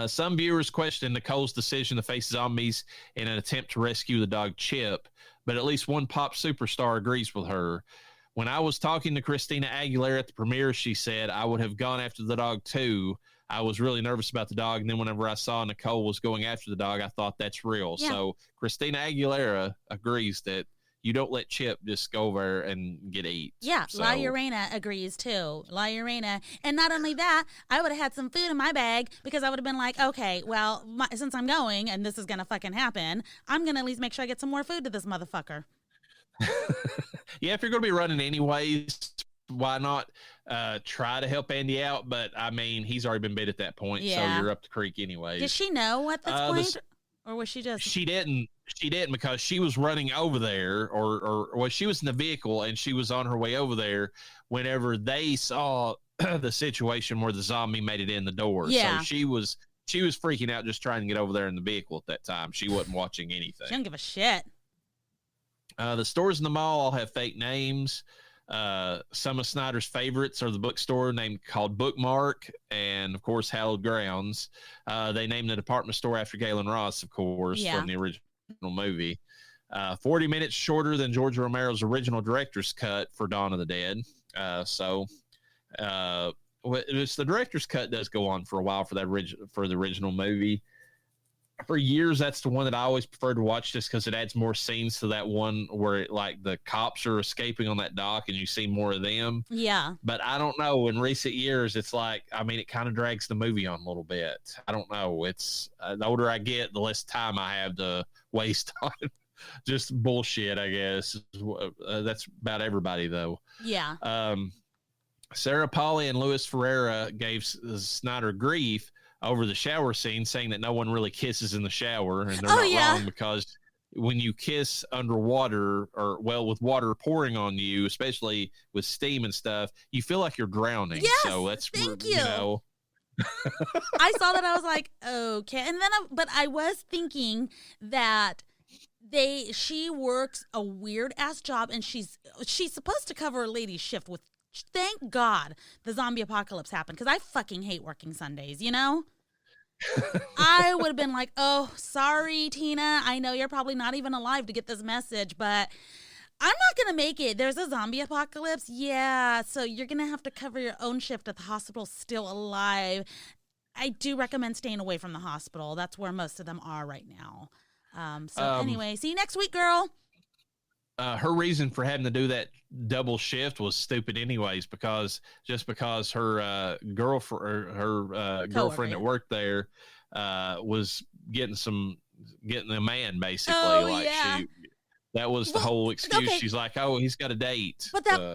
[SPEAKER 1] Some viewers question Nicole's decision to face zombies in an attempt to rescue the dog Chip, but at least one pop superstar agrees with her. When I was talking to Christina Aguilera at the premiere, she said, I would have gone after the dog too. I was really nervous about the dog, and then whenever I saw Nicole was going after the dog, I thought that's real.
[SPEAKER 2] Yeah.
[SPEAKER 1] So Christina Aguilera agrees that you don't let Chip just go over and get eat.
[SPEAKER 2] Yeah,
[SPEAKER 1] So,
[SPEAKER 2] La Llorena agrees too. La Llorena. And not only that, I would have had some food in my bag because I would have been like, okay, well, since I'm going and this is going to fucking happen, I'm going to at least make sure I get some more food to this motherfucker.
[SPEAKER 1] yeah, if you're going to be running anyways, why not try to help Andy out? But I mean, he's already been bit at that point,
[SPEAKER 2] Yeah.
[SPEAKER 1] so you're up the creek anyways.
[SPEAKER 2] Did she know at this point? Or was she just...
[SPEAKER 1] She didn't because she was running over there or well, she was in the vehicle and she was on her way over there whenever they saw the situation where the zombie made it in the door.
[SPEAKER 2] Yeah.
[SPEAKER 1] So she was freaking out just trying to get over there in the vehicle at that time. She wasn't watching anything.
[SPEAKER 2] She don't give a shit.
[SPEAKER 1] The stores in the mall all have fake names. Some of Snyder's favorites are the bookstore called Bookmark and, of course, Hallowed Grounds. They named the department store after Galen Ross, of course, from the original movie. 40 minutes shorter than George Romero's original director's cut for Dawn of the Dead. The director's cut does go on for a while for the original movie. for years, that's the one that I always preferred to watch just because it adds more scenes to that one where it, like the cops are escaping on that dock and you see more of them.
[SPEAKER 2] Yeah.
[SPEAKER 1] But I don't know. In recent years, it's like, I mean, it kind of drags the movie on a little bit. I don't know. It's the older I get, the less time I have to waste on just bullshit, I guess. That's about everybody, though.
[SPEAKER 2] Yeah.
[SPEAKER 1] Sarah Polley and Louis Ferreira gave Snyder grief over the shower scene, saying that no one really kisses in the shower, and they're not wrong, because when you kiss underwater, or with water pouring on you, especially with steam and stuff, you feel like you're drowning.
[SPEAKER 2] Yes,
[SPEAKER 1] so that's
[SPEAKER 2] thank
[SPEAKER 1] you know.
[SPEAKER 2] I saw that, I was like, okay, and then but I was thinking that she works a weird ass job, and she's supposed to cover a lady's shift with. Thank God the zombie apocalypse happened, because I fucking hate working Sundays, you know? I would have been like, oh, sorry, Tina. I know you're probably not even alive to get this message, but I'm not going to make it. There's a zombie apocalypse. Yeah, so you're going to have to cover your own shift at the hospital still alive. I do recommend staying away from the hospital. That's where most of them are right now. Anyway, see you next week, girl.
[SPEAKER 1] Her reason for having to do that double shift was stupid anyways, because her girlfriend that worked there was getting a man, basically. That was the whole excuse. Okay. She's like, oh, he's got a date.
[SPEAKER 2] But that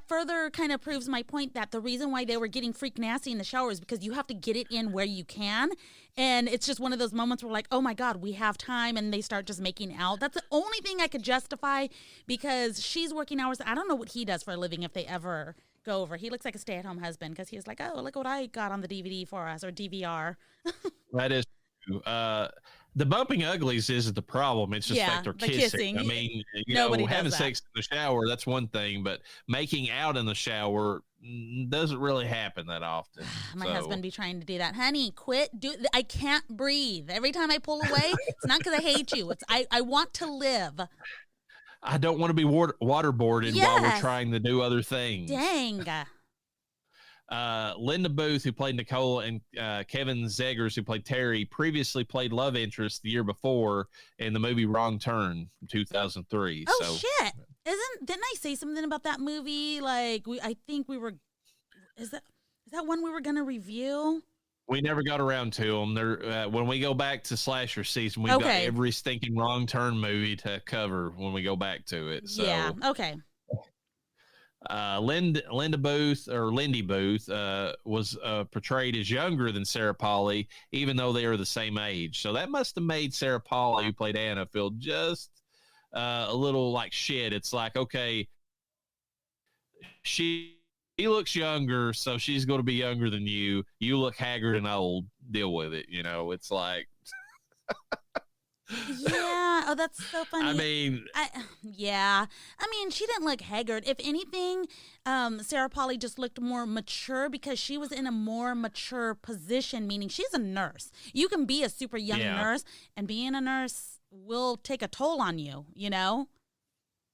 [SPEAKER 2] further kind of proves my point that the reason why they were getting freak nasty in the shower is because you have to get it in where you can. And it's just one of those moments where, like, oh my God, we have time, and they start just making out. That's the only thing I could justify, because she's working hours. I don't know what he does for a living if they ever go over. He looks like a stay-at-home husband, because he was like, oh, look what I got on the DVD for us, or DVR.
[SPEAKER 1] That is true. The bumping uglies isn't the problem. It's just like they're kissing. I mean, having sex in the shower, that's one thing, but making out in the shower doesn't really happen that often.
[SPEAKER 2] My husband be trying to do that. Honey, quit. I can't breathe. Every time I pull away, it's not because I hate you. It's I want to live.
[SPEAKER 1] I don't want to be waterboarded while we're trying to do other things.
[SPEAKER 2] Dang.
[SPEAKER 1] Linda Booth, who played Nicole, and Kevin Zegers, who played Terry, previously played love interest the year before in the movie Wrong Turn, 2003.
[SPEAKER 2] Oh, shit. Didn't I say something about that movie? Like, I think we were, is that one we were going to review?
[SPEAKER 1] We never got around to them. When we go back to slasher season, we've got every stinking Wrong Turn movie to cover when we go back to it. So.
[SPEAKER 2] Yeah, okay.
[SPEAKER 1] Lindy Booth was portrayed as younger than Sarah Polley, even though they are the same age. So that must have made Sarah Polley, who played Anna, feel just a little like shit. It's like, okay, she looks younger, so she's going to be younger than you. You look haggard and old. Deal with it. You know, it's like.
[SPEAKER 2] Yeah. Oh, that's so funny.
[SPEAKER 1] I mean,
[SPEAKER 2] she didn't look haggard. If anything, Sarah Polley just looked more mature, because she was in a more mature position, meaning she's a nurse. You can be a super young nurse, and being a nurse will take a toll on you, you know?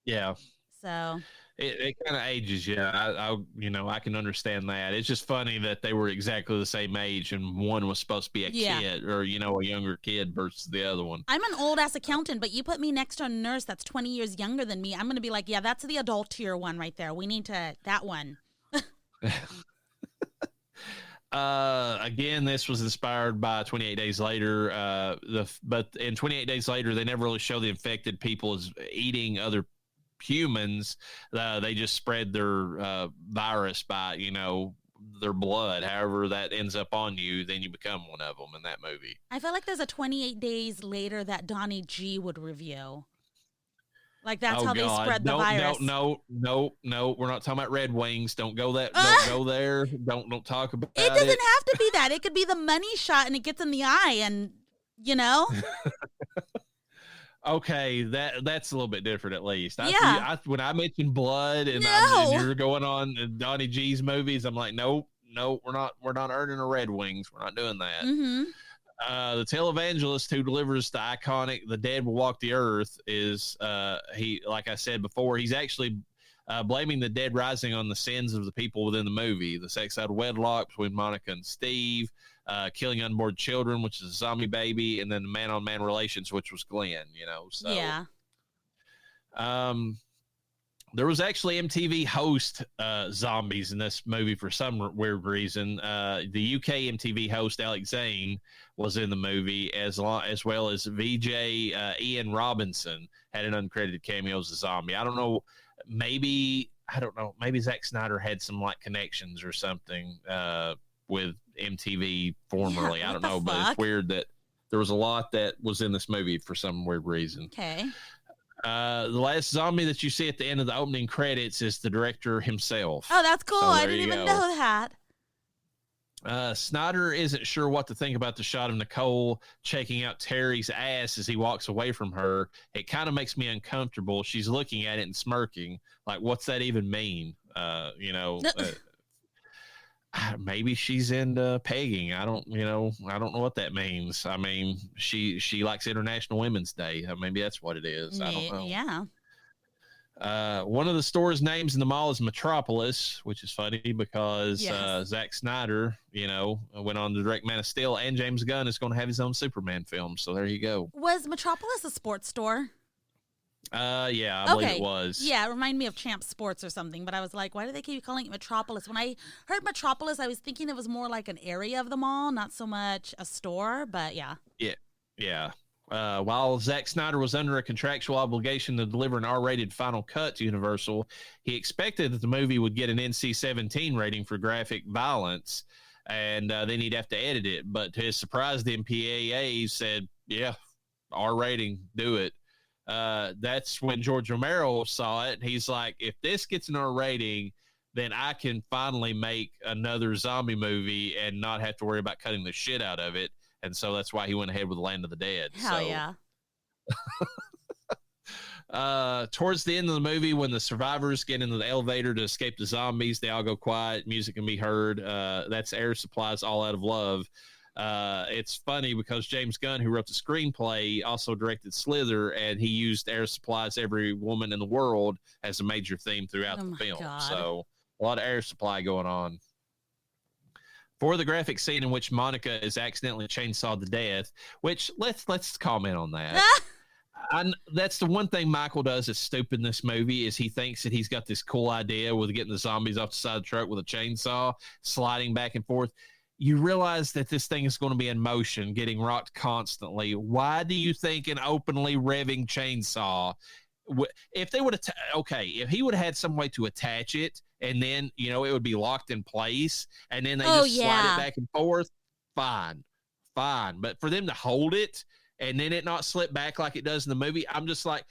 [SPEAKER 1] Yeah.
[SPEAKER 2] So.
[SPEAKER 1] It kind of ages you. I can understand that. It's just funny that they were exactly the same age, and one was supposed to be a kid, or a younger kid versus the other one.
[SPEAKER 2] I'm an old ass accountant, but you put me next to a nurse that's 20 years younger than me, I'm going to be like, yeah, that's the adult tier one right there. We need that one.
[SPEAKER 1] Again, this was inspired by 28 Days Later. But in 28 Days Later, they never really show the infected people as eating other humans. They just spread their virus by their blood. However that ends up on you, then you become one of them in that movie.
[SPEAKER 2] I feel like there's a 28 Days Later that Donnie G would review. Like that's how they spread the virus.
[SPEAKER 1] No, we're not talking about Red Wings. Don't go that. Don't go there. Don't talk about it.
[SPEAKER 2] It doesn't have to be that. It could be the money shot and it gets in the eye, and
[SPEAKER 1] Okay, that's a little bit different, at least. When I mentioned blood and you're going on Donnie G's movies, I'm like, nope, we're not earning a Red Wings. We're not doing that.
[SPEAKER 2] Mm-hmm.
[SPEAKER 1] The televangelist who delivers the iconic "The Dead Will Walk the Earth" is he, like I said before, he's actually blaming the dead rising on the sins of the people within the movie. The sex out of wedlock between Monica and Steve, killing unborn children, which is a zombie baby, and then the man-on-man relations, which was Glenn, So,
[SPEAKER 2] yeah.
[SPEAKER 1] There was actually MTV host zombies in this movie for some weird reason. The UK MTV host Alex Zane was in the movie, as well as VJ Ian Robinson had an uncredited cameo as a zombie. I don't know. Maybe Zack Snyder had some connections or something with MTV formerly.
[SPEAKER 2] Yeah,
[SPEAKER 1] I don't know, but it's weird that there was a lot that was in this movie for some weird reason.
[SPEAKER 2] Okay.
[SPEAKER 1] The last zombie that you see at the end of the opening credits is the director himself.
[SPEAKER 2] Oh, that's cool.
[SPEAKER 1] So
[SPEAKER 2] I didn't even know that.
[SPEAKER 1] Snyder isn't sure what to think about the shot of Nicole checking out Terry's ass as he walks away from her. It kind of makes me uncomfortable. She's looking at it and smirking. Like, what's that even mean? Maybe she's into pegging. I don't know what that means. I mean, she likes International Women's Day. Maybe that's what it is. I don't know.
[SPEAKER 2] Yeah.
[SPEAKER 1] One of the store's names in the mall is Metropolis, which is funny because
[SPEAKER 2] Yes.
[SPEAKER 1] Zack Snyder, went on to direct Man of Steel, and James Gunn is going to have his own Superman film. So there you go.
[SPEAKER 2] Was Metropolis a sports store?
[SPEAKER 1] Yeah, I believe it was.
[SPEAKER 2] Yeah, it reminded me of Champ Sports or something, but I was like, why do they keep calling it Metropolis? When I heard Metropolis, I was thinking it was more like an area of the mall, not so much a store, but yeah.
[SPEAKER 1] Yeah. While Zack Snyder was under a contractual obligation to deliver an R-rated final cut to Universal, he expected that the movie would get an NC-17 rating for graphic violence, and then he'd have to edit it. But to his surprise, the MPAA said, yeah, R rating, do it. That's when George Romero saw it. He's like, if this gets an R rating, then I can finally make another zombie movie and not have to worry about cutting the shit out of it. And so that's why he went ahead with Land of the Dead.
[SPEAKER 2] Hell yeah.
[SPEAKER 1] Towards the end of the movie, when the survivors get into the elevator to escape the zombies, they all go quiet. Music can be heard. That's Air Supply's All Out of Love. It's funny because James Gunn, who wrote the screenplay, also directed Slither, and he used Air Supply's Every Woman in the World as a major theme throughout the film.
[SPEAKER 2] God.
[SPEAKER 1] So a lot of Air Supply going on. For the graphic scene in which Monica is accidentally chainsawed to death, which let's comment on that. That's the one thing Michael does is stupid in this movie is he thinks that he's got this cool idea with getting the zombies off the side of the truck with a chainsaw, sliding back and forth. You realize that this thing is going to be in motion, getting rocked constantly. Why do you think an openly revving chainsaw, if they would have, if he would have had some way to attach it and then, it would be locked in place and then they slide it back and forth, fine. But for them to hold it and then it not slip back like it does in the movie, I'm just like,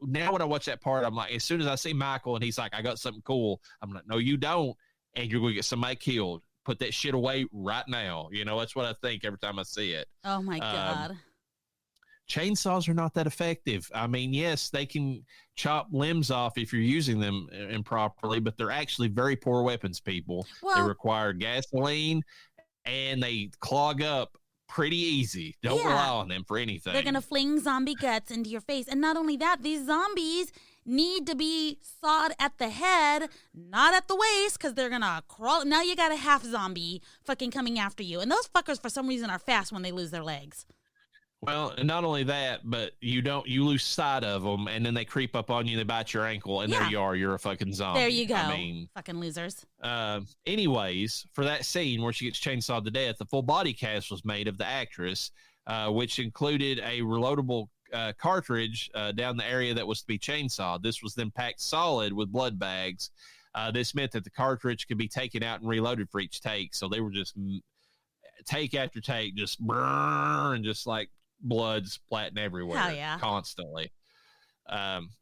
[SPEAKER 1] now when I watch that part, I'm like, as soon as I see Michael and he's like, I got something cool, I'm like, no, you don't. And you're going to get somebody killed. Put that shit away right now. That's what I think every time I see it.
[SPEAKER 2] Oh my God.
[SPEAKER 1] Chainsaws are not that effective. I mean, yes, they can chop limbs off if you're using them improperly, but they're actually very poor weapons, people. They require gasoline and they clog up pretty easy. Don't rely on them for anything.
[SPEAKER 2] They're going to fling zombie guts into your face. And not only that, these zombies need to be sawed at the head, not at the waist, because they're going to crawl. Now you got a half zombie fucking coming after you. And those fuckers, for some reason, are fast when they lose their legs.
[SPEAKER 1] Well, and not only that, but you lose sight of them, and then they creep up on you, they bite your ankle, and there you are, you're a fucking zombie.
[SPEAKER 2] There you go.
[SPEAKER 1] I mean,
[SPEAKER 2] fucking losers.
[SPEAKER 1] Anyways, for that scene where she gets chainsawed to death, the full body cast was made of the actress, which included a reloadable cartridge down the area that was to be chainsawed. This was then packed solid with blood bags. This meant that the cartridge could be taken out and reloaded for each take. So they were just take after take, just burn, and just like blood splatting everywhere constantly.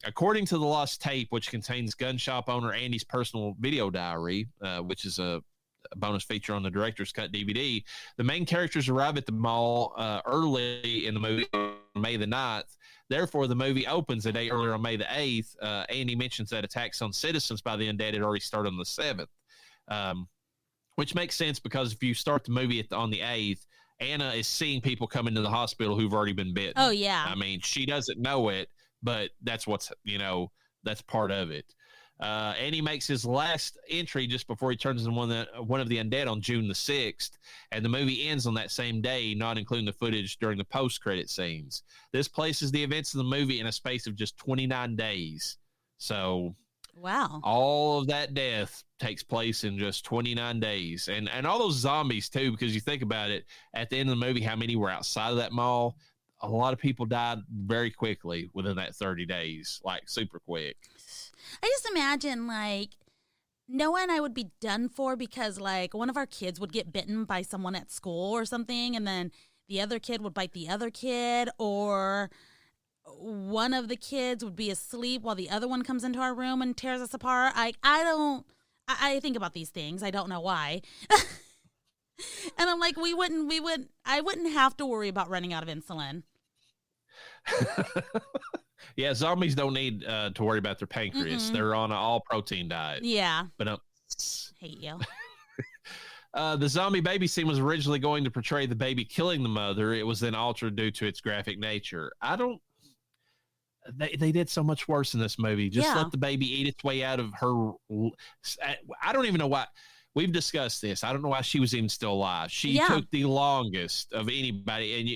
[SPEAKER 1] According to the lost tape, which contains gun shop owner Andy's personal video diary, which is a bonus feature on the director's cut DVD, the main characters arrive at the mall early in the movie on May the 9th. Therefore, the movie opens a day earlier on May the 8th. Andy mentions that attacks on citizens by the undead had already started on the 7th, which makes sense because if you start the movie on the 8th, Anna is seeing people come into the hospital who've already been bitten.
[SPEAKER 2] Oh, yeah.
[SPEAKER 1] I mean, she doesn't know it, but that's what's, that's part of it. And he makes his last entry just before he turns into one of the undead on June the 6th. And the movie ends on that same day, not including the footage during the post-credit scenes. This places the events of the movie in a space of just 29 days. So
[SPEAKER 2] wow,
[SPEAKER 1] all of that death takes place in just 29 days. And all those zombies, too, because you think about it, at the end of the movie, how many were outside of that mall? A lot of people died very quickly within that 30 days, like super quick.
[SPEAKER 2] I just imagine, like, Noah and I would be done for because, like, one of our kids would get bitten by someone at school or something, and then the other kid would bite the other kid, or one of the kids would be asleep while the other one comes into our room and tears us apart. I think about these things. I don't know why. And I'm like, I wouldn't have to worry about running out of insulin.
[SPEAKER 1] Yeah, zombies don't need to worry about their pancreas.
[SPEAKER 2] Mm-mm.
[SPEAKER 1] They're on an all-protein diet.
[SPEAKER 2] Yeah.
[SPEAKER 1] But
[SPEAKER 2] hate you.
[SPEAKER 1] The zombie baby scene was originally going to portray the baby killing the mother. It was then altered due to its graphic nature. They did so much worse in this movie. Just let the baby eat its way out of her. I don't even know why. We've discussed this. I don't know why she was even still alive. She took the longest of anybody. And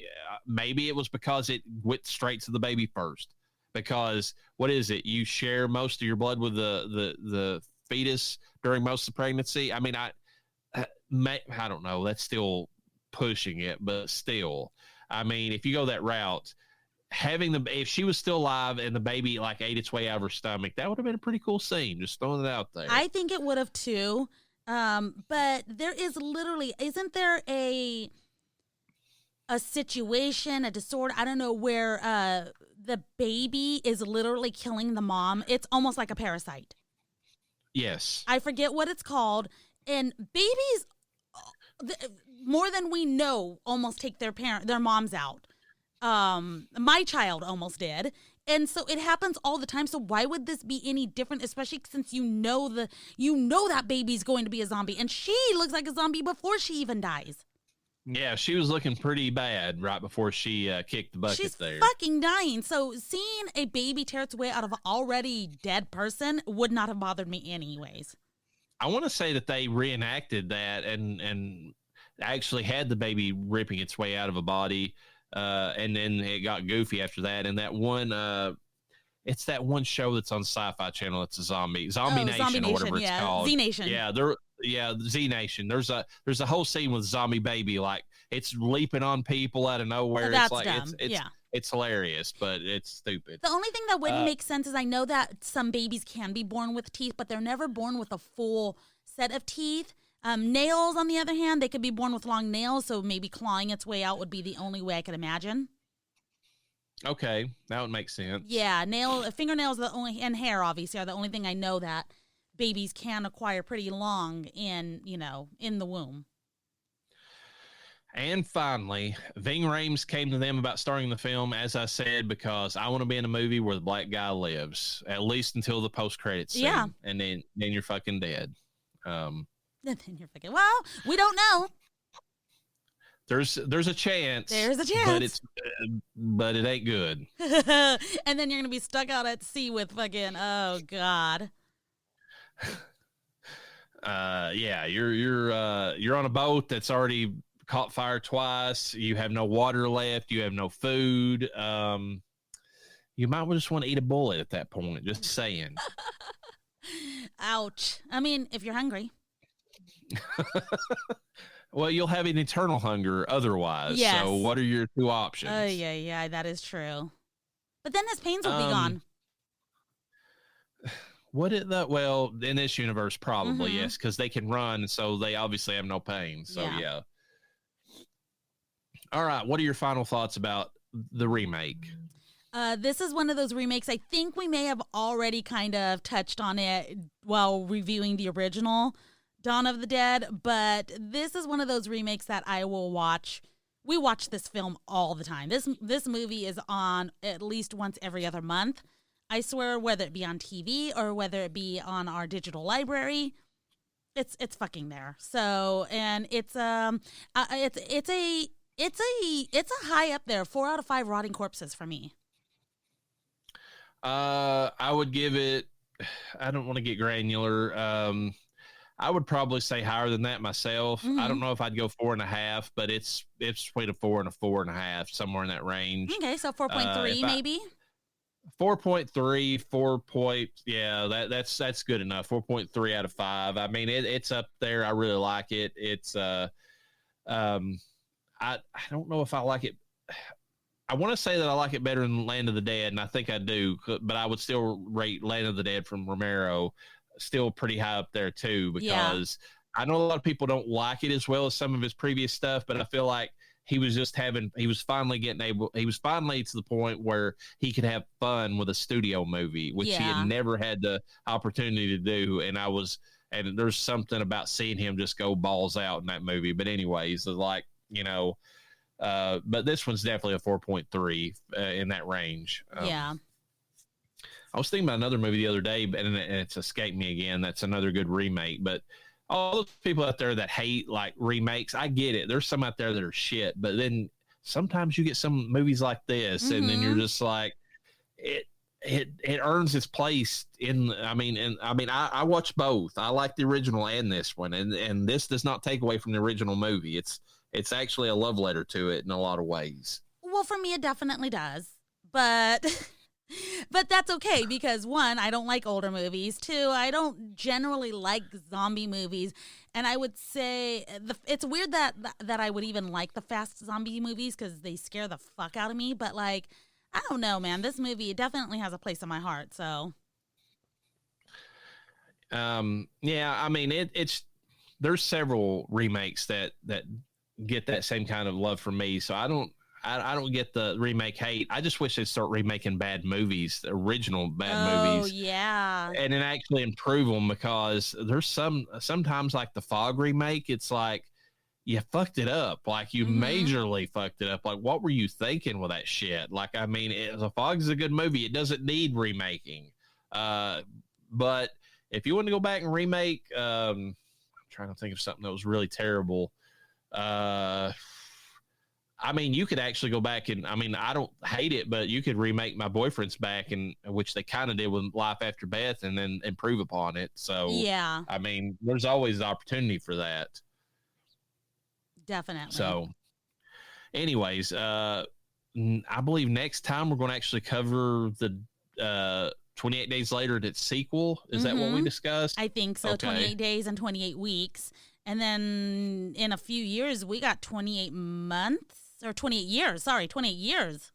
[SPEAKER 1] maybe it was because it went straight to the baby first. Because what is it? You share most of your blood with the fetus during most of the pregnancy. I mean, I don't know. That's still pushing it, but still, I mean, if you go that route, if she was still alive and the baby like ate its way out of her stomach, that would have been a pretty cool scene. Just throwing it out there.
[SPEAKER 2] I think it would have too. But there is literally, isn't there a situation, a disorder, I don't know, where the baby is literally killing the mom? It's almost like a parasite.
[SPEAKER 1] Yes.
[SPEAKER 2] I forget what it's called. And babies, more than we know, almost take their moms out. My child almost did. And so it happens all the time. So why would this be any different, especially since you know that baby's going to be a zombie, and she looks like a zombie before she even dies.
[SPEAKER 1] Yeah, she was looking pretty bad right before she kicked the bucket.
[SPEAKER 2] She's
[SPEAKER 1] there.
[SPEAKER 2] Fucking dying. So seeing a baby tear its way out of an already dead person would not have bothered me anyways.
[SPEAKER 1] I want to say that they reenacted that and actually had the baby ripping its way out of a body. And then it got goofy after that. And that one, it's that one show that's on Sci-Fi Channel. It's a Zombie Nation or whatever it's called.
[SPEAKER 2] Z Nation.
[SPEAKER 1] Z Nation. There's a whole scene with zombie baby, like it's leaping on people out of nowhere.
[SPEAKER 2] That's
[SPEAKER 1] it's like
[SPEAKER 2] dumb.
[SPEAKER 1] it's hilarious, but it's stupid.
[SPEAKER 2] The only thing that wouldn't make sense is I know that some babies can be born with teeth, but they're never born with a full set of teeth. Nails, on the other hand, they could be born with long nails, so maybe clawing its way out would be the only way I could imagine.
[SPEAKER 1] Okay, that would make sense.
[SPEAKER 2] Yeah, fingernails, and hair obviously are the only thing I know that babies can acquire pretty long in the womb.
[SPEAKER 1] And finally, Ving Rhames came to them about starting the film, as I said, because I want to be in a movie where the black guy lives, at least until the post-credits scene. Yeah. And then you're fucking dead.
[SPEAKER 2] And then you're fucking, well, we don't know.
[SPEAKER 1] There's a chance.
[SPEAKER 2] There's a chance.
[SPEAKER 1] But it ain't good.
[SPEAKER 2] And then you're going to be stuck out at sea with fucking, oh, God.
[SPEAKER 1] Yeah, you're on a boat that's already caught fire twice. You have no water left. You have no food. You might just want to eat a bullet at that point. Just saying.
[SPEAKER 2] Ouch. I mean, if you're hungry.
[SPEAKER 1] Well, you'll have an eternal hunger otherwise. Yes. So what are your two options?
[SPEAKER 2] Yeah, that is true. But then his pains will be gone.
[SPEAKER 1] Well, in this universe, probably, yes, because they can run, so they obviously have no pain. So, yeah. All right, what are your final thoughts about the remake?
[SPEAKER 2] This is one of those remakes. I think we may have already kind of touched on it while reviewing the original Dawn of the Dead, but this is one of those remakes that I will watch. We watch this film all the time. This movie is on at least once every other month. I swear, whether it be on TV or whether it be on our digital library, it's fucking there. So, and it's a high up there. 4 out of 5 rotting corpses for me.
[SPEAKER 1] I would give it I don't want to get granular. I would probably say higher than that myself. I don't
[SPEAKER 2] Mm-hmm.
[SPEAKER 1] know if I'd go 4.5, but it's between a 4 and a 4.5, somewhere in that range.
[SPEAKER 2] Okay, so 4.3
[SPEAKER 1] If I
[SPEAKER 2] maybe.
[SPEAKER 1] 4.3, 4 point, yeah, that's good enough. 4.3 out of 5. I mean, it's up there. I really like it. It's um, I don't know if I like it. I want to say that I like it better than Land of the Dead, and I think I do, but I would still rate Land of the Dead from Romero still pretty high up there too,
[SPEAKER 2] Yeah.
[SPEAKER 1] because I know a lot of people don't like it as well as some of his previous stuff, but I feel like he was finally he was finally to the point where he could have fun with a studio movie, which he had
[SPEAKER 2] Yeah.
[SPEAKER 1] never had the opportunity to do. And there's something about seeing him just go balls out in that movie. But anyways, like, but this one's definitely a 4.3 in that range.
[SPEAKER 2] Yeah.
[SPEAKER 1] I was thinking about another movie the other day, and it's escaped me again. That's another good remake. But all those people out there that hate like remakes, I get it. There's some out there that are shit, but then sometimes you get some movies like this, and then you're
[SPEAKER 2] Mm-hmm.
[SPEAKER 1] just like, it earns its place in. I watch both. I like the original and this one, and this does not take away from the original movie. It's actually a love letter to it in a lot of ways.
[SPEAKER 2] Well, for me, it definitely does. But. But that's okay because one, I don't like older movies. Two, I don't generally like zombie movies, and I would say it's weird that I would even like the fast zombie movies because they scare the fuck out of me. But like, I don't know, man. This movie definitely has a place in my heart. So
[SPEAKER 1] Yeah, I mean it's there's several remakes that get that same kind of love from me. So I don't get the remake hate. I just wish they'd start remaking bad movies, the original bad
[SPEAKER 2] oh
[SPEAKER 1] movies,
[SPEAKER 2] yeah,
[SPEAKER 1] and then actually improve them, because there's sometimes like the Fog remake, it's like you fucked it up, like you
[SPEAKER 2] mm-hmm.
[SPEAKER 1] majorly fucked it up. Like, what were you thinking with that shit? Like, I mean, the Fog is a good movie. It doesn't need remaking. But if you want to go back and remake, I'm trying to think of something that was really terrible. Uh, I mean, you could actually go back and, I mean, I don't hate it, but you could remake My Boyfriend's Back, and which they kind of did with Life After Beth, and then improve upon it. So,
[SPEAKER 2] Yeah,
[SPEAKER 1] I mean, there's always the opportunity for that.
[SPEAKER 2] definitely.
[SPEAKER 1] So, anyways, I believe next time we're going to actually cover the 28 Days Later, its sequel. Is that what we
[SPEAKER 2] Mm-hmm.
[SPEAKER 1] discussed?
[SPEAKER 2] I think so.
[SPEAKER 1] Okay.
[SPEAKER 2] 28 days and 28 weeks. And then in a few years, we got 28 months or 28 years. Sorry, 28 years.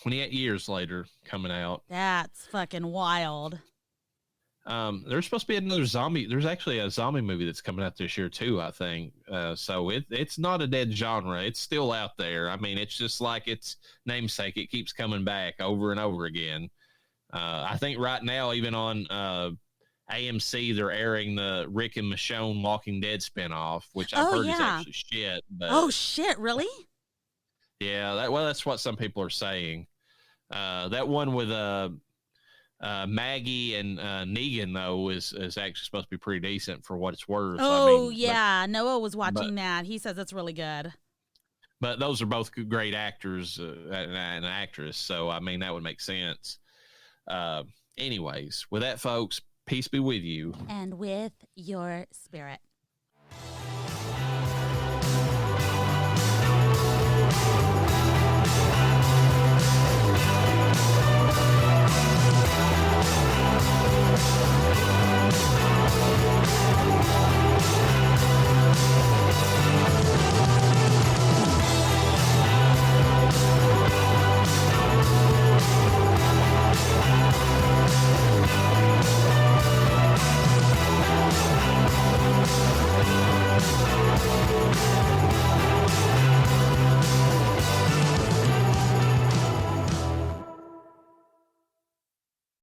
[SPEAKER 1] 28 years later coming out.
[SPEAKER 2] That's fucking wild.
[SPEAKER 1] There's supposed to be another zombie. There's actually a zombie movie that's coming out this year too, I think. So it's not a dead genre. It's still out there. I mean, it's just like its namesake. It keeps coming back over and over again. I think right now, even on AMC, they're airing the Rick and Michonne Walking Dead spinoff, which I've
[SPEAKER 2] Oh,
[SPEAKER 1] heard is
[SPEAKER 2] yeah.
[SPEAKER 1] actually shit. But
[SPEAKER 2] Oh, shit. Really?
[SPEAKER 1] yeah, that's what some people are saying. That one with Maggie and Negan, though, is actually supposed to be pretty decent for what it's worth.
[SPEAKER 2] Oh,
[SPEAKER 1] I mean,
[SPEAKER 2] yeah. Noah was watching
[SPEAKER 1] but
[SPEAKER 2] that. He says it's really good.
[SPEAKER 1] but those are both great actors and an actress, so I mean that would make sense. Uh, Anyways, with that, folks, peace be with you.
[SPEAKER 2] And with your spirit.